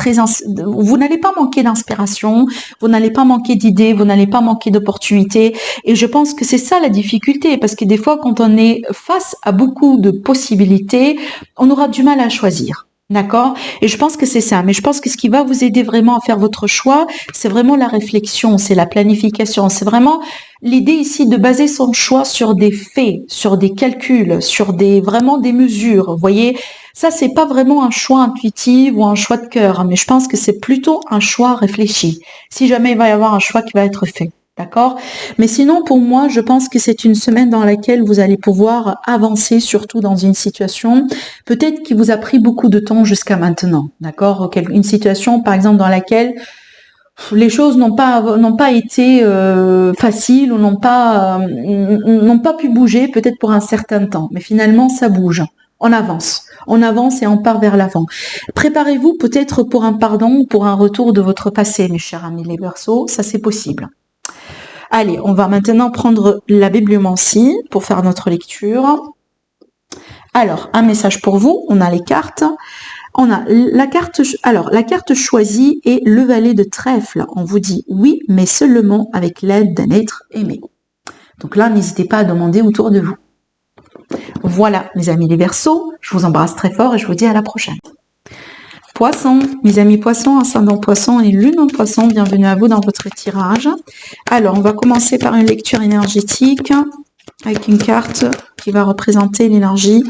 [SPEAKER 1] vous n'allez pas manquer d'inspiration, vous n'allez pas manquer d'idées, vous n'allez pas manquer d'opportunités. Et je pense que c'est ça la difficulté, parce que des fois quand on est face à beaucoup de possibilités, on aura du mal à choisir. D'accord? Et je pense que c'est ça. Mais je pense que ce qui va vous aider vraiment à faire votre choix, c'est vraiment la réflexion, c'est la planification. C'est vraiment l'idée ici de baser son choix sur des faits, sur des calculs, sur vraiment des mesures. Vous voyez? Ça, c'est pas vraiment un choix intuitif ou un choix de cœur, mais je pense que c'est plutôt un choix réfléchi. Si jamais il va y avoir un choix qui va être fait. D'accord? Mais sinon, pour moi, je pense que c'est une semaine dans laquelle vous allez pouvoir avancer, surtout dans une situation, peut-être qui vous a pris beaucoup de temps jusqu'à maintenant. D'accord? Une situation, par exemple, dans laquelle les choses n'ont pas été faciles ou n'ont pas pu bouger, peut-être pour un certain temps. Mais finalement, ça bouge. On avance et on part vers l'avant. Préparez-vous peut-être pour un pardon, pour un retour de votre passé, mes chers amis les Verseaux. Ça, c'est possible. Allez, on va maintenant prendre la bibliomancie pour faire notre lecture. Alors, un message pour vous. On a les cartes. On a la carte choisie est le valet de trèfle. On vous dit oui, mais seulement avec l'aide d'un être aimé. Donc là, n'hésitez pas à demander autour de vous. Voilà, mes amis les Verseaux. Je vous embrasse très fort et je vous dis à la prochaine. Poisson, mes amis poissons, ascendant poisson et lune en poisson, bienvenue à vous dans votre tirage. Alors, on va commencer par une lecture énergétique avec une carte qui va représenter l'énergie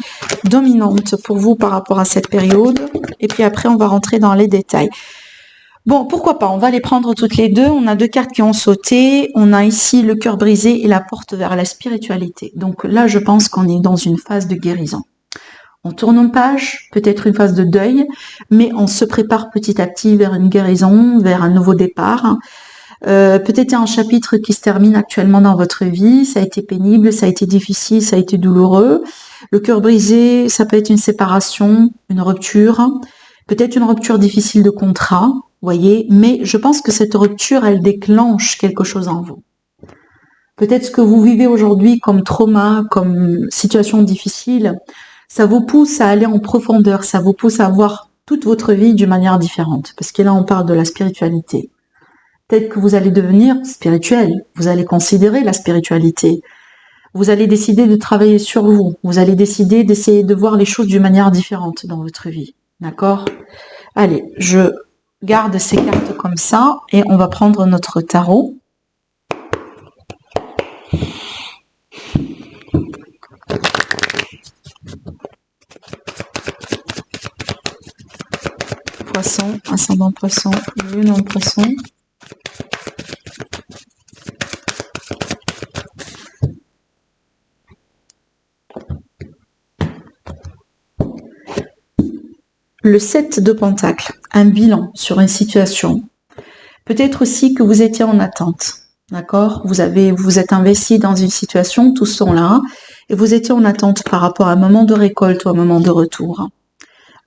[SPEAKER 1] dominante pour vous par rapport à cette période. Et puis après, on va rentrer dans les détails. Bon, pourquoi pas, on va les prendre toutes les deux. On a 2 cartes qui ont sauté. On a ici le cœur brisé et la porte vers la spiritualité. Donc là, je pense qu'on est dans une phase de guérison. On tourne en page, peut-être une phase de deuil, mais on se prépare petit à petit vers une guérison, vers un nouveau départ. Peut-être un chapitre qui se termine actuellement dans votre vie, ça a été pénible, ça a été difficile, ça a été douloureux. Le cœur brisé, ça peut être une séparation, une rupture, peut-être une rupture difficile de contrat, voyez, mais je pense que cette rupture, elle déclenche quelque chose en vous. Peut-être ce que vous vivez aujourd'hui comme trauma, comme situation difficile, ça vous pousse à aller en profondeur, ça vous pousse à voir toute votre vie d'une manière différente. Parce que là, on parle de la spiritualité. Peut-être que vous allez devenir spirituel, vous allez considérer la spiritualité. Vous allez décider de travailler sur vous, vous allez décider d'essayer de voir les choses d'une manière différente dans votre vie. D'accord? Allez, je garde ces cartes comme ça et on va prendre notre tarot. Poisson, ascendant poisson, lune en poisson. Le 7 de Pentacle, un bilan sur une situation. Peut-être aussi que vous étiez en attente, d'accord? Vous êtes investi dans une situation, tous sont là, et vous étiez en attente par rapport à un moment de récolte ou un moment de retour.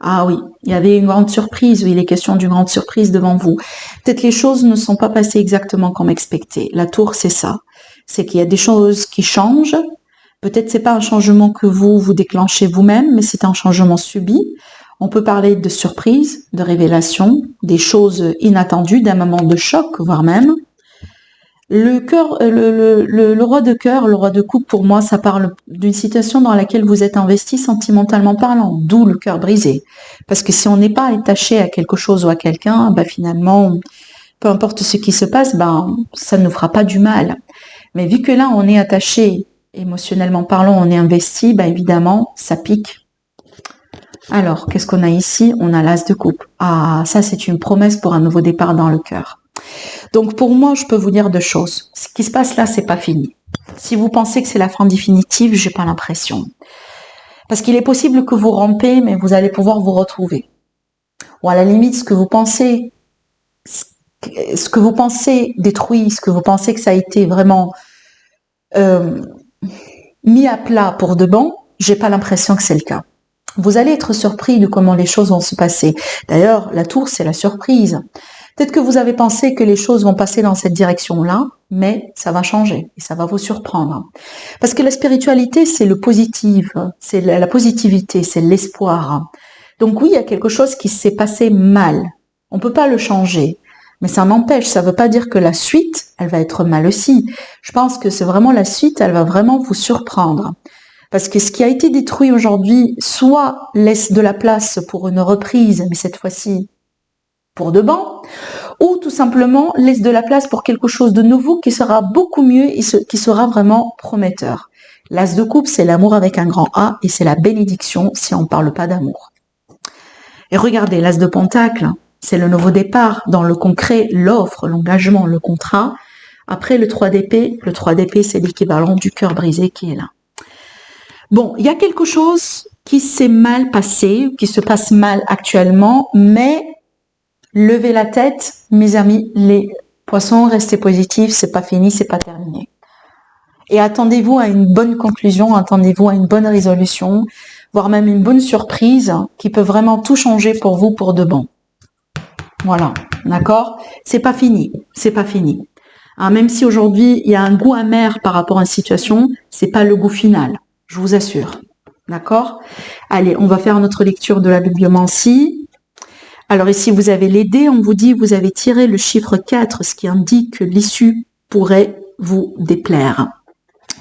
[SPEAKER 1] Ah oui, il y avait une grande surprise, oui, il est question d'une grande surprise devant vous. Peut-être les choses ne sont pas passées exactement comme expecté. La tour, c'est ça. C'est qu'il y a des choses qui changent. Peut-être c'est pas un changement que vous déclenchez vous-même, mais c'est un changement subi. On peut parler de surprise, de révélation, des choses inattendues, d'un moment de choc, voire même. Le roi de cœur, le roi de coupe, pour moi, ça parle d'une situation dans laquelle vous êtes investi sentimentalement parlant, d'où le cœur brisé. Parce que si on n'est pas attaché à quelque chose ou à quelqu'un, finalement, peu importe ce qui se passe, ça ne nous fera pas du mal. Mais vu que là, on est attaché, émotionnellement parlant, on est investi, évidemment, ça pique. Alors, qu'est-ce qu'on a ici? On a l'as de coupe. Ah, ça, c'est une promesse pour un nouveau départ dans le cœur. Donc, pour moi, je peux vous dire 2 choses. Ce qui se passe là, c'est pas fini. Si vous pensez que c'est la fin définitive, j'ai pas l'impression. Parce qu'il est possible que vous rampez, mais vous allez pouvoir vous retrouver. Ou à la limite, ce que vous pensez ce que vous pensez détruit, ce que vous pensez que ça a été vraiment mis à plat pour de bon, j'ai pas l'impression que c'est le cas. Vous allez être surpris de comment les choses vont se passer. D'ailleurs, la tour, c'est la surprise. Peut-être que vous avez pensé que les choses vont passer dans cette direction-là, mais ça va changer et ça va vous surprendre. Parce que la spiritualité, c'est le positif, c'est la positivité, c'est l'espoir. Donc oui, il y a quelque chose qui s'est passé mal. On peut pas le changer. Mais ça n'empêche, ça veut pas dire que la suite, elle va être mal aussi. Je pense que c'est vraiment la suite, elle va vraiment vous surprendre. Parce que ce qui a été détruit aujourd'hui, soit laisse de la place pour une reprise, mais cette fois-ci pour de bon, ou tout simplement laisse de la place pour quelque chose de nouveau qui sera beaucoup mieux et qui sera vraiment prometteur. L'as de coupe, c'est l'amour avec un grand A et c'est la bénédiction si on ne parle pas d'amour. Et regardez, l'as de pentacle, c'est le nouveau départ dans le concret, l'offre, l'engagement, le contrat. Après le 3 d'épée, c'est l'équivalent du cœur brisé qui est là. Bon, il y a quelque chose qui s'est mal passé, qui se passe mal actuellement, mais levez la tête, mes amis, les poissons, restez positifs, c'est pas fini, c'est pas terminé. Et attendez-vous à une bonne conclusion, attendez-vous à une bonne résolution, voire même une bonne surprise qui peut vraiment tout changer pour vous pour de bon. Voilà, d'accord? C'est pas fini, c'est pas fini. Hein, même si aujourd'hui il y a un goût amer par rapport à une situation, c'est pas le goût final, je vous assure. D'accord? Allez, on va faire notre lecture de la bibliomancie. Alors ici, vous avez les dés, on vous dit, vous avez tiré le chiffre 4, ce qui indique que l'issue pourrait vous déplaire.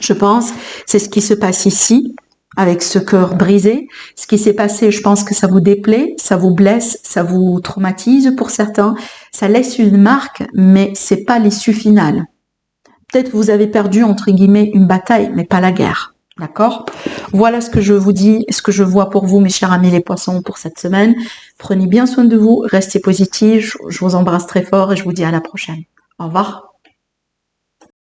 [SPEAKER 1] Je pense, c'est ce qui se passe ici, avec ce cœur brisé. Ce qui s'est passé, je pense que ça vous déplaît, ça vous blesse, ça vous traumatise pour certains. Ça laisse une marque, mais c'est pas l'issue finale. Peut-être que vous avez perdu, entre guillemets, une bataille, mais pas la guerre. D'accord? Voilà ce que je vous dis, ce que je vois pour vous, mes chers amis les poissons, pour cette semaine. Prenez bien soin de vous, restez positifs, je vous embrasse très fort et je vous dis à la prochaine. Au revoir.